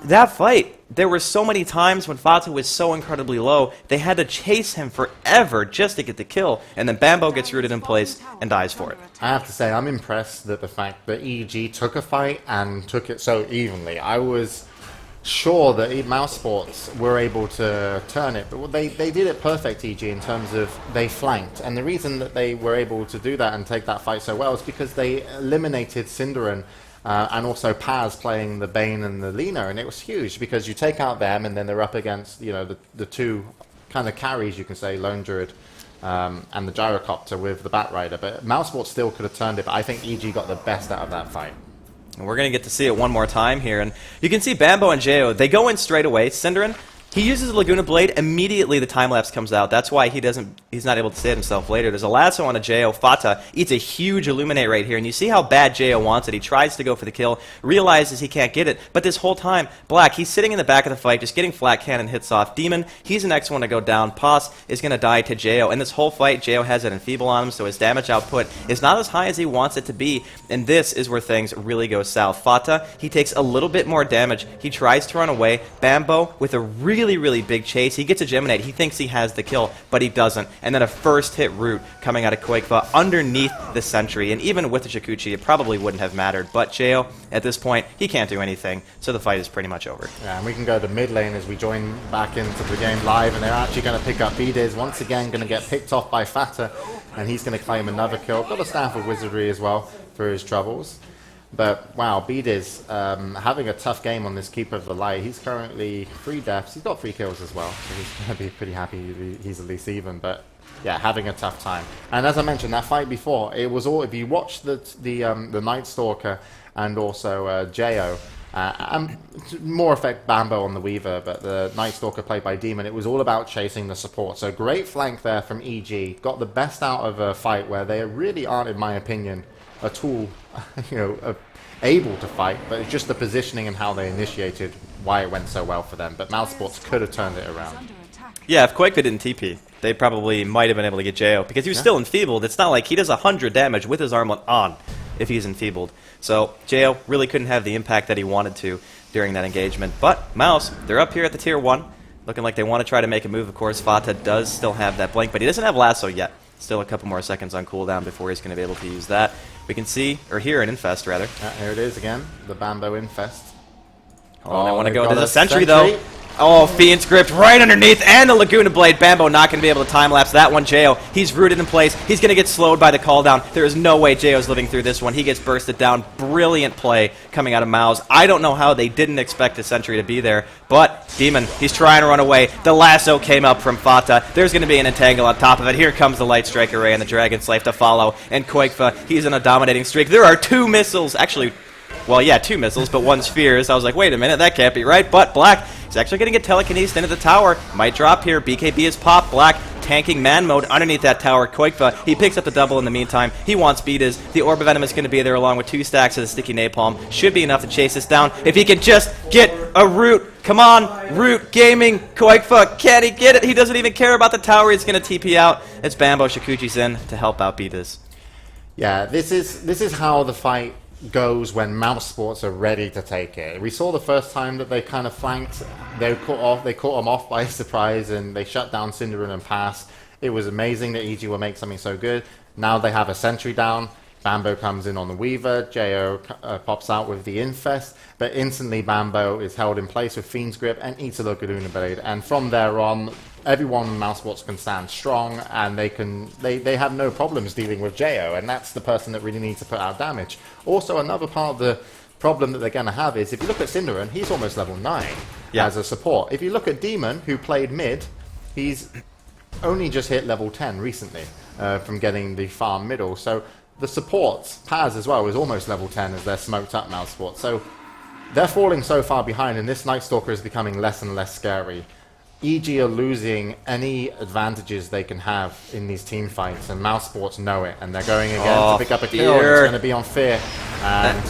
that fight, there were so many times when Fata was so incredibly low, they had to chase him forever just to get the kill, and then Bambo gets rooted in place and dies for it. I have to say, I'm impressed that the fact that EG took a fight and took it so evenly. I was sure that Mouse Sports were able to turn it, but they did it perfect, EG, in terms of they flanked. And the reason that they were able to do that and take that fight so well is because they eliminated Cinderin and also Paz playing the Bane and the Lina, and it was huge because you take out them and then they're up against, you know, the two kind of carries, you can say, Lone Druid and the Gyrocopter with the Batrider. But Mouse Sports still could have turned it, but I think EG got the best out of that fight. And we're going to get to see it one more time here. And you can see Bambo and Jo, they go in straight away. Cinderin, he uses Laguna Blade. Immediately the time-lapse comes out. That's why he's not able to save himself later. There's a lasso on a Jo. Fata eats a huge Illuminate right here. And you see how bad Jo wants it. He tries to go for the kill, realizes he can't get it. But this whole time, Black, he's sitting in the back of the fight, just getting flat cannon hits off. Demon, he's the next one to go down. Pos is going to die to Jo. And this whole fight, Jo has an Enfeeble on him, so his damage output is not as high as he wants it to be. And this is where things really go south. Fata, he takes a little bit more damage. He tries to run away. Bambo, with a really big chase. He gets a Geminate. He thinks he has the kill, but he doesn't. And then a first hit root coming out of Quakeva underneath the sentry. And even with the Shikuchi, it probably wouldn't have mattered. But Jo, at this point, he can't do anything. So the fight is pretty much over. Yeah, and we can go to mid lane as we join back into the game live. And they're actually going to pick up Beatus. Once again, going to get picked off by Fata. And he's going to claim another kill. Got a staff of wizardry as well for his troubles. But wow, Beatus having a tough game on this Keeper of the Light. He's currently 3 deaths. He's got 3 kills as well, so he's going to be pretty happy he's at least even. But yeah, having a tough time. And as I mentioned, that fight before, it was all. If you watch the Night Stalker and also Jo, and more effect Bambo on the Weaver, but the Night Stalker played by Demon, it was all about chasing the support. So great flank there from EG. Got the best out of a fight where they really aren't, in my opinion, at all, you know, able to fight, but it's just the positioning and how they initiated why it went so well for them. But Mouse Sports could have turned it around. Yeah, if Quakeva didn't TP, they probably might have been able to get Jo, because he was still enfeebled. It's not like he does 100 damage with his armlet on if he's enfeebled. So Jo really couldn't have the impact that he wanted to during that engagement. But Mouse, they're up here at the tier 1, looking like they want to try to make a move. Of course, Fata does still have that blink, but he doesn't have Lasso yet. Still a couple more seconds on cooldown before he's going to be able to use that. We can see, or hear an Infest, rather. Here it is again, the Bambo Infest. Oh, I want to go to the sentry, though. Oh, Fiend's Grip right underneath, and the Laguna Blade. Bambo not going to be able to time-lapse that one. Jo, he's rooted in place. He's going to get slowed by the call-down. There is no way Jo's living through this one. He gets bursted down. Brilliant play coming out of Mouse. I don't know how they didn't expect the sentry to be there, but Demon, he's trying to run away. The lasso came up from Fata. There's going to be an entangle on top of it. Here comes the Light Strike Array and the Dragon Slave to follow, and Quakeva, he's in a dominating streak. There are 2 missiles, actually. Well, yeah, 2 missiles, but 1 spheres. I was like, wait a minute, that can't be right. But Black is actually going to get telekinesed into the tower. Might drop here. BKB is popped. Black tanking man mode underneath that tower. Quakeva, he picks up the double in the meantime. He wants Beatus. The Orb of Venom is going to be there along with 2 stacks of the Sticky Napalm. Should be enough to chase this down. If he can just get a root. Come on, Root Gaming. Quakeva, can he get it? He doesn't even care about the tower. He's going to TP out. It's Bambo. Shikuchi's in to help out Beatus. Yeah, this is how the fight goes when Mouse Sports are ready to take it. We saw the first time that they kind of flanked, they caught them off by surprise, and they shut down Cinderin and Pass. It was amazing that EG will make something so good. Now they have a sentry down. Bambo comes in on the Weaver. Jo pops out with the Infest, but instantly Bambo is held in place with Fiend's Grip and eats a Laguna Blade. And from there on, everyone in Mouse Sports can stand strong, and they have no problems dealing with Jo, and that's the person that really needs to put out damage. Also, another part of the problem that they're going to have is, if you look at Cinderin, he's almost level 9 as a support. If you look at Demon, who played mid, he's only just hit level 10 recently from getting the farm middle. So the supports, Paz as well, is almost level 10 as they're smoked up now support. So they're falling so far behind, and this Night Stalker is becoming less and less scary. EG are losing any advantages they can have in these team fights, and Mouse Sports know it, and they're going again to pick up a kill, and it's going to be on Fear, and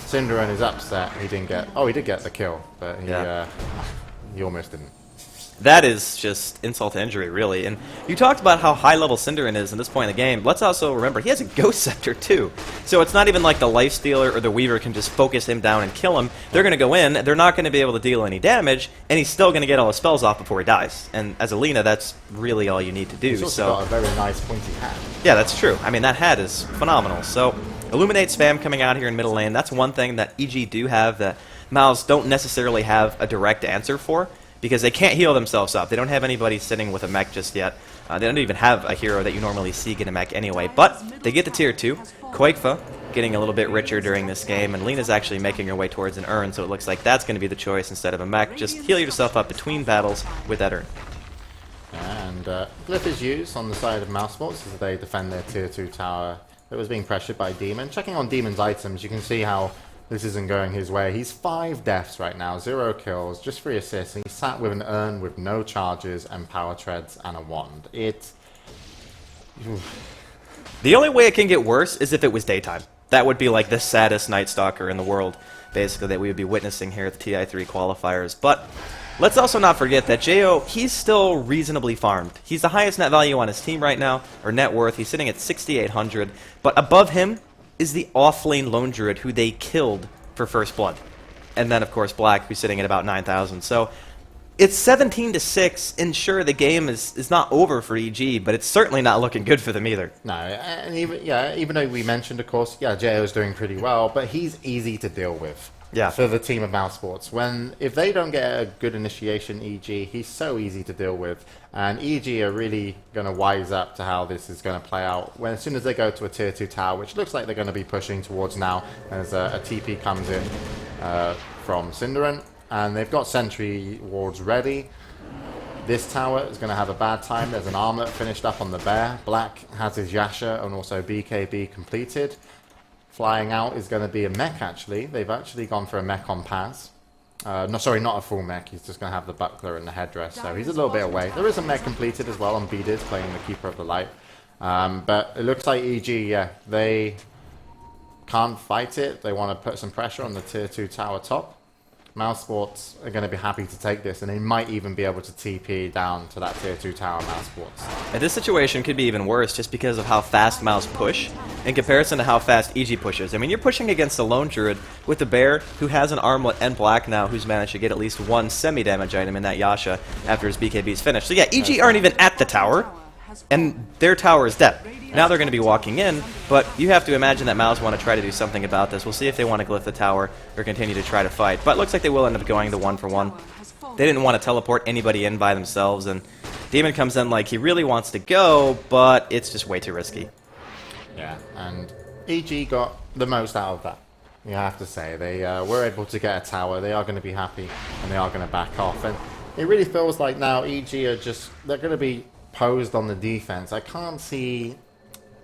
Cinderin is upset. He didn't get... Oh, he did get the kill, but he almost didn't. That is just insult to injury, really. And you talked about how high-level Cinderin is at this point in the game. Let's also remember, he has a Ghost Scepter, too. So it's not even like the Lifestealer or the Weaver can just focus him down and kill him. They're going to go in, they're not going to be able to deal any damage, and he's still going to get all his spells off before he dies. And as Alina, that's really all you need to do. He's also got a very nice pointy hat. Yeah, that's true. I mean, that hat is phenomenal. So Illuminate spam coming out here in middle lane, that's one thing that EG do have that Mouse don't necessarily have a direct answer for, because they can't heal themselves up. They don't have anybody sitting with a mech just yet. They don't even have a hero that you normally see get a mech anyway. But they get the tier 2. Qualifier getting a little bit richer during this game, and Lena's actually making her way towards an urn, so it looks like that's going to be the choice instead of a mech. Just heal yourself up between battles with that urn. And Glyph is used on the side of Mouse Sports as they defend their tier 2 tower that was being pressured by Demon. Checking on Demon's items, you can see how this isn't going his way. He's 5 deaths right now, 0 kills, just 3 assists, and he's sat with an urn with no charges and power treads and a wand. The only way it can get worse is if it was daytime. That would be like the saddest Night Stalker in the world, basically, that we would be witnessing here at the TI3 qualifiers. But let's also not forget that Jo, he's still reasonably farmed. He's the highest net value on his team right now, or net worth. He's sitting at 6,800, but above him is the off-lane Lone Druid who they killed for First Blood. And then, of course, Black, who's sitting at about 9,000. So it's 17-6, and sure, the game is not over for EG, but it's certainly not looking good for them either. No, and even though we mentioned, of course, JO's doing pretty well, but he's easy to deal with. Yeah. For the team of Mouse Sports. If they don't get a good initiation EG, he's so easy to deal with. And EG are really going to wise up to how this is going to play out. As soon as they go to a tier 2 tower, which looks like they're going to be pushing towards now, as a TP comes in from Cinderin. And they've got sentry wards ready. This tower is going to have a bad time. There's an armlet finished up on the bear. Black has his Yasha and also BKB completed. Flying out is going to be a mech, actually. They've actually gone for a mech on Paz. No, sorry, not a full mech. He's just going to have the buckler and the headdress, so he's a little bit away. There is a mech completed as well on Beaters, playing the Keeper of the Light. But it looks like EG, they can't fight it. They want to put some pressure on the tier 2 tower top. Mouse Sports are going to be happy to take this, and they might even be able to TP down to that tier 2 tower, Mouse Sports. And this situation could be even worse just because of how fast Mouse push in comparison to how fast EG pushes. I mean, you're pushing against a Lone Druid with the Bear, who has an Armlet and Black now, who's managed to get at least 1 semi-damage item in that Yasha after his BKB is finished. So yeah, EG aren't even at the tower, and their tower is dead. Now they're going to be walking in, but you have to imagine that Mouse want to try to do something about this. We'll see if they want to glyph the tower or continue to try to fight. But it looks like they will end up going the 1-for-1. They didn't want to teleport anybody in by themselves, and Demon comes in like he really wants to go, but it's just way too risky. Yeah, and EG got the most out of that, you have to say. They were able to get a tower. They are going to be happy, and they are going to back off. And it really feels like now EG are they're going to be posed on the defense. I can't see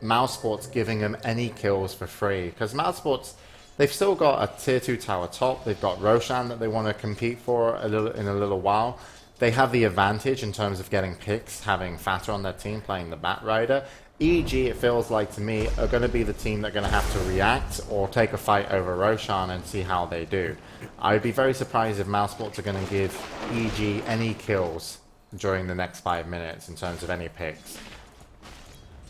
Mouse Sports giving them any kills for free, because Mouse Sports, they've still got a tier 2 tower top. They've got Roshan that they want to compete for in a little while. They have the advantage in terms of getting picks, having Fatter on their team playing the Bat Rider. EG, it feels like to me, are going to be the team that are going to have to react or take a fight over Roshan and see how they do. I'd be very surprised if Mouse Sports are going to give EG any kills during the next 5 minutes in terms of any picks.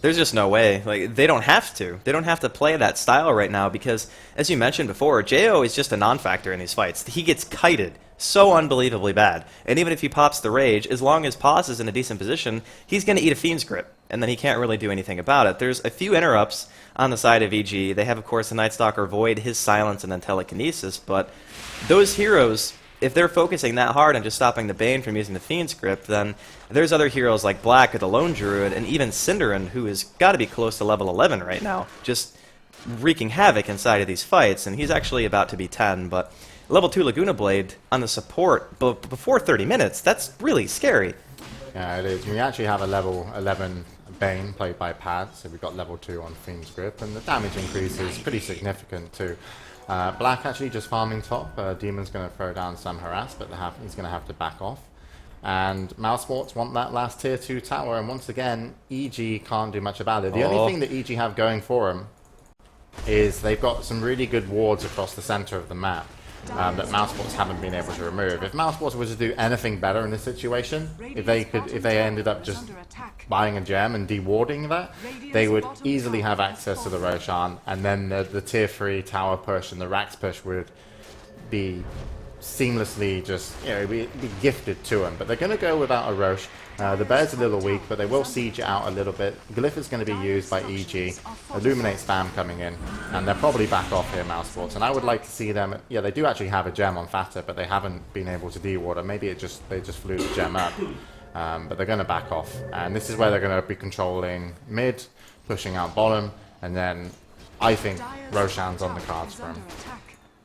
There's just no way. Like, they don't have to. They don't have to play that style right now because, as you mentioned before, Jo is just a non-factor in these fights. He gets kited so unbelievably bad. And even if he pops the rage, as long as Paz is in a decent position, he's going to eat a Fiend's Grip, and then he can't really do anything about it. There's a few interrupts on the side of EG. They have, of course, the Night Stalker Void, his Silence, and then Telekinesis, but those heroes, if they're focusing that hard on just stopping the Bane from using the Fiend's Grip, then there's other heroes like Black or the Lone Druid, and even Cinderin, who has got to be close to level 11 right now, just wreaking havoc inside of these fights, and he's actually about to be 10, but level 2 Laguna Blade on the support before 30 minutes, that's really scary. Yeah, it is. We actually have a level 11 Bane played by Pad, so we've got level 2 on Fiend's Grip, and the damage increase is pretty significant too. Black actually just farming top. Demon's going to throw down some harass, but he's going to have to back off. And Mousesports want that last tier 2 tower, and once again, EG can't do much about it. The only thing that EG have going for them is they've got some really good wards across the center of the map that Mousesports haven't been able to remove. If Mousesports were to do anything better in this situation, if they ended up just buying a gem and dewarding that, they would easily have access to the Roshan, and then the tier 3 tower push and the Rax push would be seamlessly just, be gifted to them. But they're going to go without a Rosh. The Bear's a little weak, but they will siege it out a little bit. Glyph is going to be used by EG. Illuminate spam coming in, and they'll probably back off here, Mousesports. And I would like to see them. Yeah, they do actually have a gem on Fata, but they haven't been able to dewater. Maybe they just flew the gem up, but they're going to back off. And this is where they're going to be controlling mid, pushing out bottom, and then I think Roshan's on the cards for him.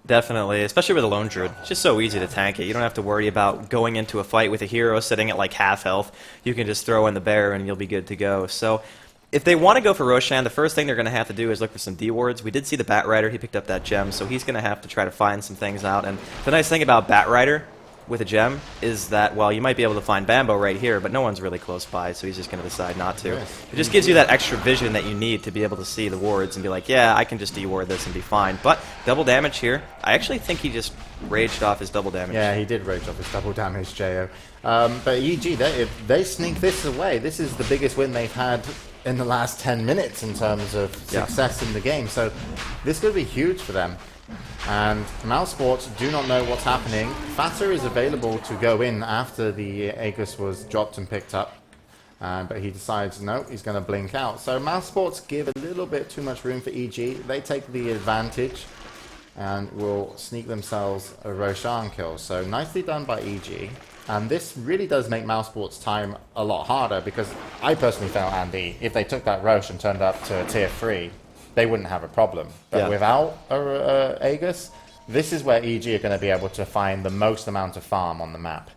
Definitely, especially with a Lone Druid. It's just so easy to tank it. You don't have to worry about going into a fight with a hero sitting at like half health. You can just throw in the bear and you'll be good to go. So if they want to go for Roshan, the first thing they're going to have to do is look for some D-wards. We did see the Bat Rider. He picked up that gem, so he's going to have to try to find some things out. And the nice thing about Bat Rider with a gem is that, well, you might be able to find Bambo right here, but no one's really close by, so he's just going to decide not to. Yes. It just gives you that extra vision that you need to be able to see the wards and be like, yeah, I can just de-ward this and be fine. But double damage here. I actually think he just raged off his double damage. Yeah, he did rage off his double damage, Jo. But EG, if they sneak this away, this is the biggest win they've had in the last 10 minutes in terms of success in the game. So this could be huge for them. And Mousesports do not know what's happening. Fata is available to go in after the Aegis was dropped and picked up. But he decides, no, he's going to blink out. So Mousesports give a little bit too much room for EG. They take the advantage and will sneak themselves a Roshan kill. So nicely done by EG. And this really does make Mousesports' time a lot harder, because I personally felt, Andy, if they took that Rosh and turned up to tier 3, they wouldn't have a problem. But without Aegis, this is where EG are going to be able to find the most amount of farm on the map.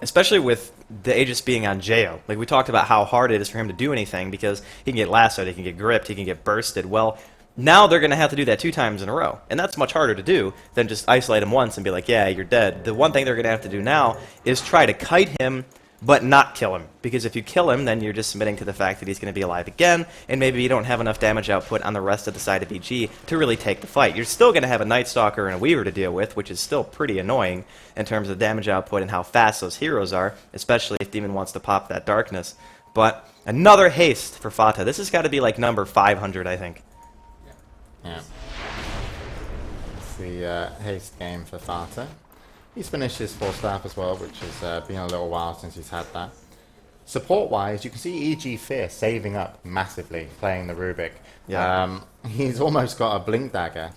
Especially with the Aegis being on Jo. Like, we talked about how hard it is for him to do anything, because he can get lassoed, he can get gripped, he can get bursted. Well, now they're going to have to do that 2 times in a row. And that's much harder to do than just isolate him once and be like, yeah, you're dead. The one thing they're going to have to do now is try to kite him, but not kill him. Because if you kill him, then you're just submitting to the fact that he's going to be alive again, and maybe you don't have enough damage output on the rest of the side of EG to really take the fight. You're still going to have a Night Stalker and a Weaver to deal with, which is still pretty annoying in terms of damage output and how fast those heroes are, especially if Demon wants to pop that darkness. But another haste for Fata. This has got to be like number 500, I think. Yeah. It's the haste game for Fata. He's finished his 4 staff as well, which has been a little while since he's had that. Support-wise, you can see EG Fear saving up massively, playing the Rubik. Yeah. He's almost got a Blink Dagger.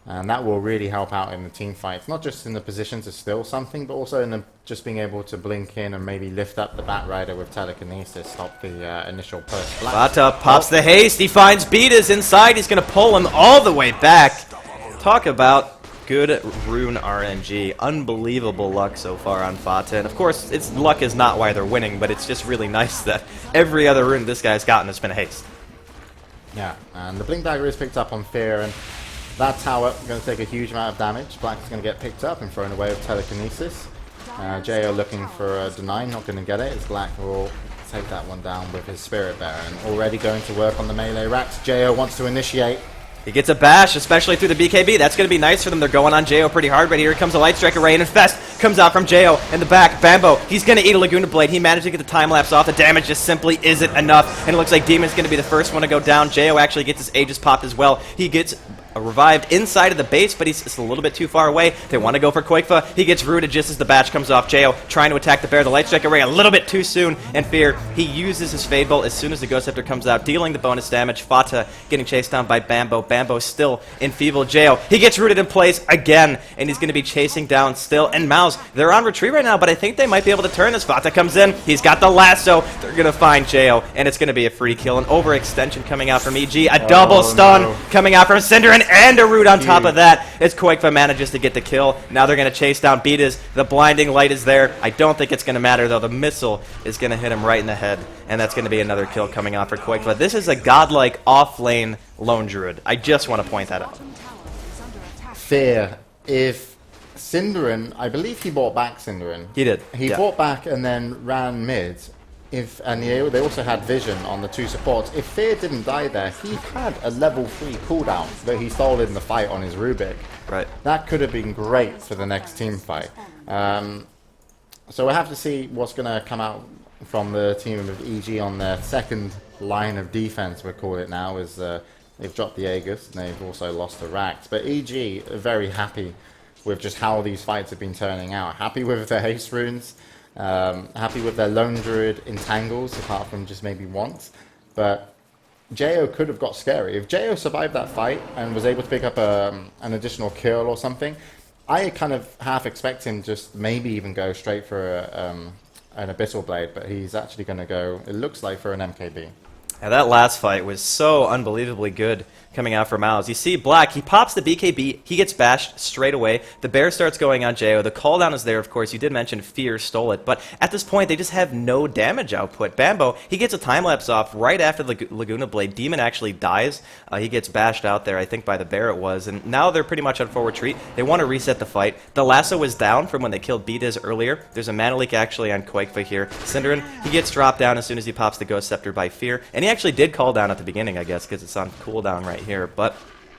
And that will really help out in the team fights. Not just in the position to steal something, but also in just being able to blink in and maybe lift up the Bat Rider with telekinesis, stop the initial push. Fata pops the haste, he finds Beatas inside, he's going to pull him all the way back. Talk about good rune RNG. Unbelievable luck so far on Fata. And of course, luck is not why they're winning, but it's just really nice that every other rune this guy's gotten has been a haste. Yeah, and the Blink Dagger is picked up on Fear, and that tower is going to take a huge amount of damage. Black is going to get picked up and thrown away with telekinesis. Jo looking for a deny, not going to get it, as Black will take that one down with his Spirit Bearer. And already going to work on the melee racks. Jo wants to initiate. He gets a bash, especially through the BKB. That's going to be nice for them. They're going on Jo pretty hard, but here comes a Light Strike Array, and Infest comes out from Jo in the back. Bambo, he's going to eat a Laguna Blade. He managed to get the time-lapse off. The damage just simply isn't enough, and it looks like Demon's going to be the first one to go down. Jo actually gets his Aegis popped as well. He gets revived inside of the base, but he's just a little bit too far away. They want to go for Quakefa. He gets rooted just as the batch comes off. Jo trying to attack the bear. The Light Strike array a little bit too soon, and Fear, he uses his Fade Bolt as soon as the Ghost Scepter comes out, dealing the bonus damage. Fata getting chased down by Bambo. Bambo still enfeebled. Jo, he gets rooted in place again, and he's going to be chasing down still. And Mouse, they're on retreat right now, but I think they might be able to turn this. Fata comes in. He's got the lasso. They're going to find Jo, and it's going to be a free kill. An overextension coming out from EG. A double stun coming out from Cinderin, and a root on top of that as Quakefa manages to get the kill. Now they're going to chase down Beatas. The blinding light is there. I don't think it's going to matter, though. The missile is going to hit him right in the head, and that's going to be another kill coming out for Quakefa. This is a godlike off-lane lone druid. I just want to point that out. Fear. If Cinderin, I believe he bought back Cinderin. He did. He bought back and then ran mid. They also had Vision on the 2 supports. If Fear didn't die there, he had a level 3 cooldown that he stole in the fight on his Rubik. Right. That could have been great for the next team fight. So we'll have to see what's going to come out from the team of EG on their second line of defense, we'll call it now, as they've dropped the Aegis and they've also lost the Rax. But EG are very happy with just how these fights have been turning out. Happy with their haste runes. Happy with their lone druid entangles, apart from just maybe once. But Jo could have got scary. If Jo survived that fight and was able to pick up an additional kill or something, I kind of half expect him just maybe even go straight for an Abyssal Blade, but he's actually going to go, it looks like, for an MKB. Now that last fight was so unbelievably good coming out for Miles. You see Black, he pops the BKB, he gets bashed straight away. The bear starts going on Jo. The call down is there, of course. You did mention Fear stole it, but at this point they just have no damage output. Bambo, he gets a time lapse off right after the Laguna Blade. Demon actually dies. He gets bashed out there, I think by the bear it was, and now they're pretty much on full retreat. They want to reset the fight. The lasso was down from when they killed Beatas earlier. There's a mana leak actually on Quakefa here. Cinderin, he gets dropped down as soon as he pops the Ghost Scepter by Fear, and he actually did call down at the beginning, I guess, because it's on cooldown right here. But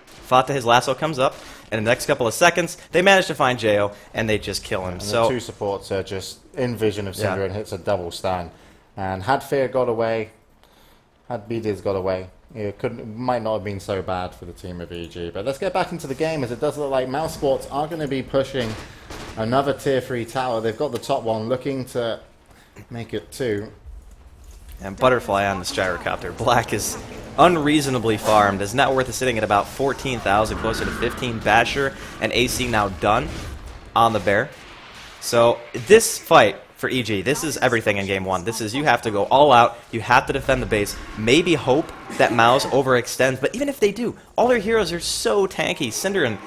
Fata, his lasso comes up, and in the next couple of seconds, they manage to find Jo, and they just kill him. And so the 2 supports are just in vision of Cinder and hits a double stun. And had Fear got away, had BDs got away, it might not have been so bad for the team of EG. But let's get back into the game, as it does look like Mouse Sports are going to be pushing another tier 3 tower. They've got the top one, looking to make it 2. And Butterfly on the Gyrocopter. Black is unreasonably farmed. His net worth is sitting at about 14,000, closer to 15. Basher and AC now done on the bear. So this fight for EG, this is everything in game 1. This is, you have to go all out, you have to defend the base, maybe hope that Mouse overextends, but even if they do, all their heroes are so tanky. Cinderin,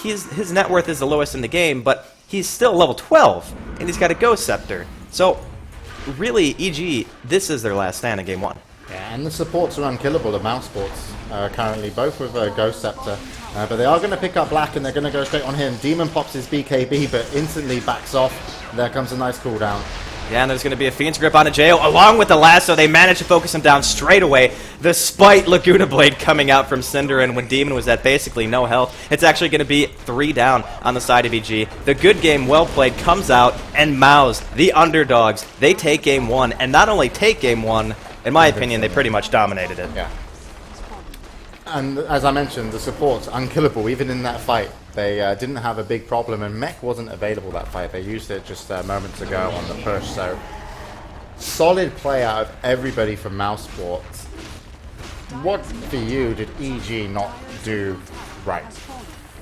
his net worth is the lowest in the game, but he's still level 12, and he's got a Ghost Scepter. So really, EG, this is their last stand in game 1. Yeah, and the supports are unkillable, the Mouse Sports, currently, both with a Ghost Scepter. But they are going to pick up Black, and they're going to go straight on him. Demon pops his BKB, but instantly backs off. There comes a nice cooldown. Yeah, and there's going to be a Fiend's Grip on a Jo. Along with the lasso, they manage to focus him down straight away. Despite Laguna Blade coming out from Cinderin when Demon was at basically no health. It's actually going to be 3 down on the side of EG. The good game, well played, comes out, and Mouse, the underdogs, they take game 1. And not only take game 1, in my opinion, they pretty much dominated it. Yeah. And as I mentioned, the supports, unkillable, even in that fight. They didn't have a big problem, and Mech wasn't available that fight. They used it just moments ago on the push, so solid play out of everybody from Mouse Sports. What, for you, did EG not do right?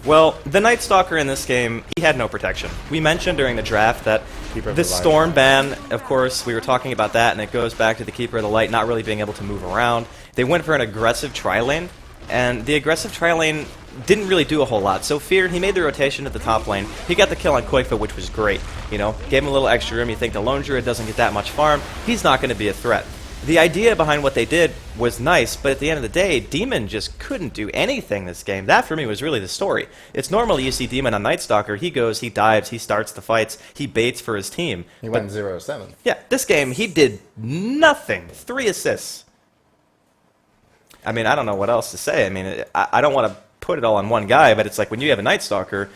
Well, the Night Stalker in this game, he had no protection. We mentioned during the draft that the Storm ban, of course, we were talking about that, and it goes back to the Keeper of the Light not really being able to move around. They went for an aggressive tri-lane, and the aggressive tri-lane didn't really do a whole lot. So Fear, he made the rotation at the top lane. He got the kill on Quakefa, which was great. You know, gave him a little extra room. You think the Lone Druid doesn't get that much farm. He's not going to be a threat. The idea behind what they did was nice, but at the end of the day, Demon just couldn't do anything this game. That, for me, was really the story. It's normally you see Demon on Night Stalker, he goes, he dives, he starts the fights, he baits for his team. He went 0-7. Yeah, this game, he did nothing. 3 assists. I mean, I don't know what else to say. I mean, I don't want to put it all on one guy, but it's like when you have a Night Stalker,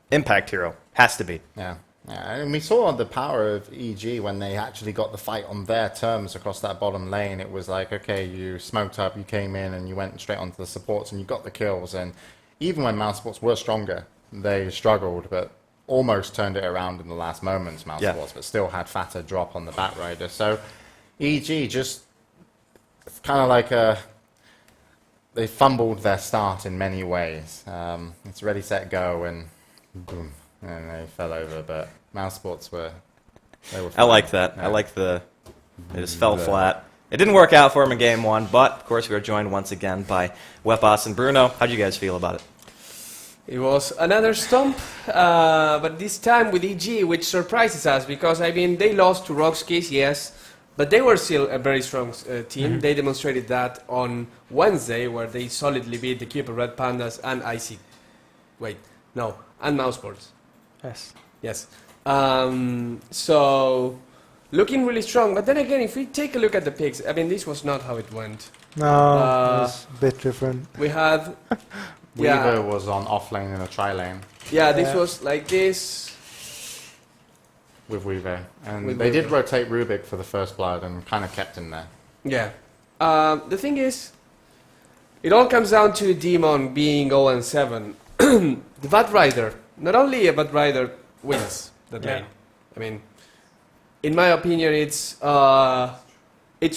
impact hero. Has to be. Yeah. Yeah, and we saw the power of EG when they actually got the fight on their terms across that bottom lane. It was like, okay, you smoked up, you came in, and you went straight onto the supports, and you got the kills. And even when Mousesports were stronger, they struggled, but almost turned it around in the last moments, Mousesports, but still had Fata drop on the Batrider. So EG just, it's kind of like they fumbled their start in many ways. It's ready, set, go, and boom, and they fell over, but Mousesports were fine. I like that. Yeah. I like they just fell flat. It didn't work out for him in game one, but of course we are joined once again by Wepas and Bruno. How do you guys feel about it? It was another stomp, but this time with EG, which surprises us because, I mean, they lost to Rockskis, yes, but they were still a very strong team. They demonstrated that on Wednesday, where they solidly beat the Cupid Red Pandas and and Mousesports. Yes. Yes. So, looking really strong. But then again, if we take a look at the picks, I mean, this was not how it went. No, it was a bit different. We had... Weaver was on off lane and a tri lane Yeah, this was like this. with Weaver. And With they did Weaver. rotate Rubik for the first blood and kind of kept him there. Yeah. The thing is, it all comes down to Demon being 0-7. The Batrider, not only a Batrider wins that lane. I mean, in my opinion, it's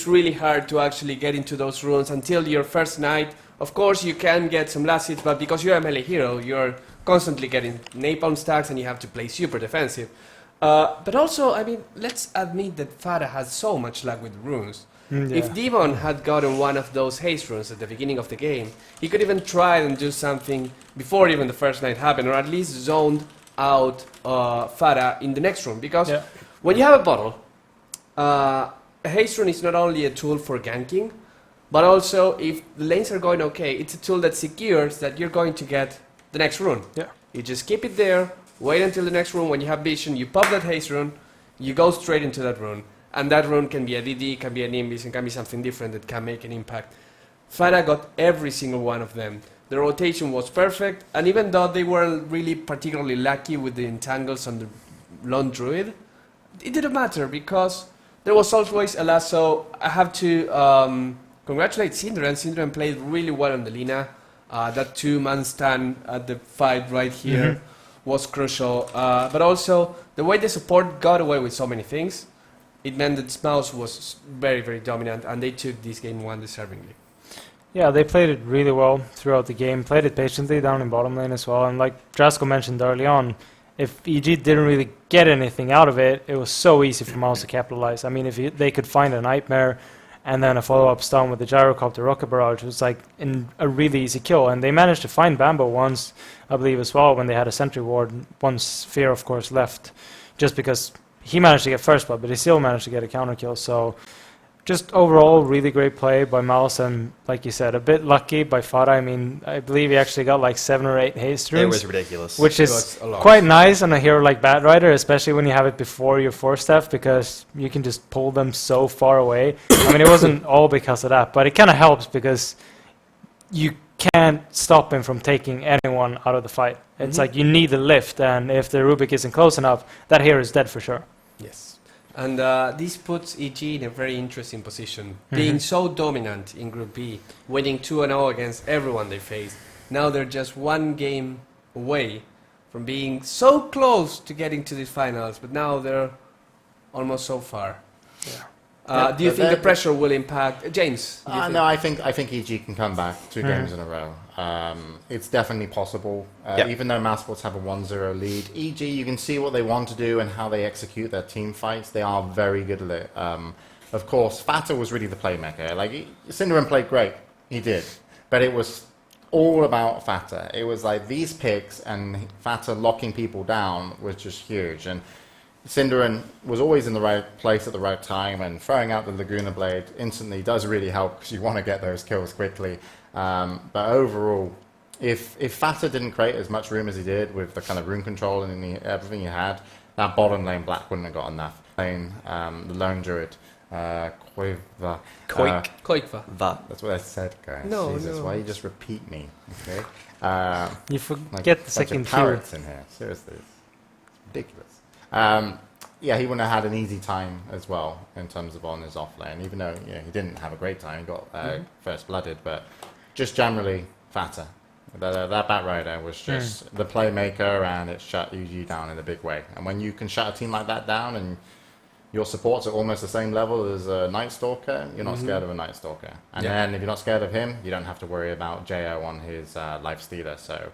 really hard to actually get into those runes until your first night. Of course, you can get some last hits, but because you're a melee hero, you're constantly getting napalm stacks and you have to play super defensive. But also, I mean, let's admit that Farah has so much luck with runes. If Demon had gotten one of those haste runes at the beginning of the game, he could even try and do something before even the first night happened, or at least zoned out Farah in the next room. Because when you have a bottle, a haste rune is not only a tool for ganking, but also if the lanes are going okay, it's a tool that secures that you're going to get the next rune. Yeah. You just keep it there, wait until the next rune. When you have vision, you pop that haste rune, you go straight into that rune. And that rune can be a DD, can be a Nimbus, and can be something different that can make an impact. Farah got every single one of them. The rotation was perfect, and even though they weren't really particularly lucky with the entangles on the Lone Druid, it didn't matter because there was always a lasso. I have to congratulate Syndran. Syndran played really well on the Lina. That 2-man stand at the fight right here was crucial. But also, the way the support got away with so many things, it meant that Smouse was very, very dominant, and they took this game one deservingly. Yeah, they played it really well throughout the game, played it patiently down in bottom lane as well. And like Drasko mentioned early on, if EG didn't really get anything out of it, it was so easy for Mouse to capitalize. I mean, if they could find a Nightmare and then a follow-up stun with the Gyrocopter Rocket Barrage, it was like a really easy kill. And they managed to find Bambo once, I believe, as well, when they had a Sentry Ward, once Fear, of course, left, just because he managed to get first blood, but he still managed to get a counter kill. So just overall, really great play by Mouse, and like you said, a bit lucky by Farah. I mean, I believe he actually got like 7 or 8 haste runes. It was ridiculous. Which is quite nice on a hero like Batrider, especially when you have it before your 4-step, because you can just pull them so far away. I mean, it wasn't all because of that, but it kind of helps because you can't stop him from taking anyone out of the fight. It's like you need the lift, and if the Rubik isn't close enough, that hero is dead for sure. Yes. And this puts EG in a very interesting position, being so dominant in Group B, winning 2-0 against everyone they face. Now they're just one game away from being so close to getting to the finals, but now they're almost so far. Do you think the pressure will impact James? No, I think EG can come back 2 games in a row. It's definitely possible. Even though Mousesports have a 1-0 lead, EG, you can see what they want to do and how they execute their team fights. They are very good at it. Of course, Fata was really the playmaker. Like, Cinderin played great. He did. But it was all about Fata. It was like these picks and Fata locking people down was just huge. And Cinderin was always in the right place at the right time, and throwing out the Laguna Blade instantly does really help because you want to get those kills quickly. But overall, if Fata didn't create as much room as he did with the kind of rune control and everything he had, that bottom lane Black wouldn't have got enough. The Lone Druid, Koikva. Koikva. That's what I said, guys. No, Jesus, no. why you just repeat me? Okay. You forget the second cue. Parrots in here. Seriously, it's ridiculous. He wouldn't have had an easy time as well in terms of on his off lane, even though he didn't have a great time. He got first blooded, but just generally Fata That bat rider was just the playmaker, and it shut EG down in a big way. And when you can shut a team like that down, and your supports are almost the same level as a Night Stalker, you're not scared of a Night Stalker. And then if you're not scared of him, you don't have to worry about Jo on his Life Stealer. So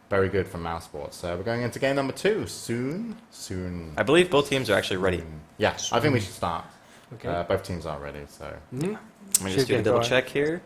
very good from Mouse Sports. So we're going into game number 2 soon. I believe both teams are actually ready. Yeah, I think we should start. Okay. Both teams are ready. So Let me just do a double check here.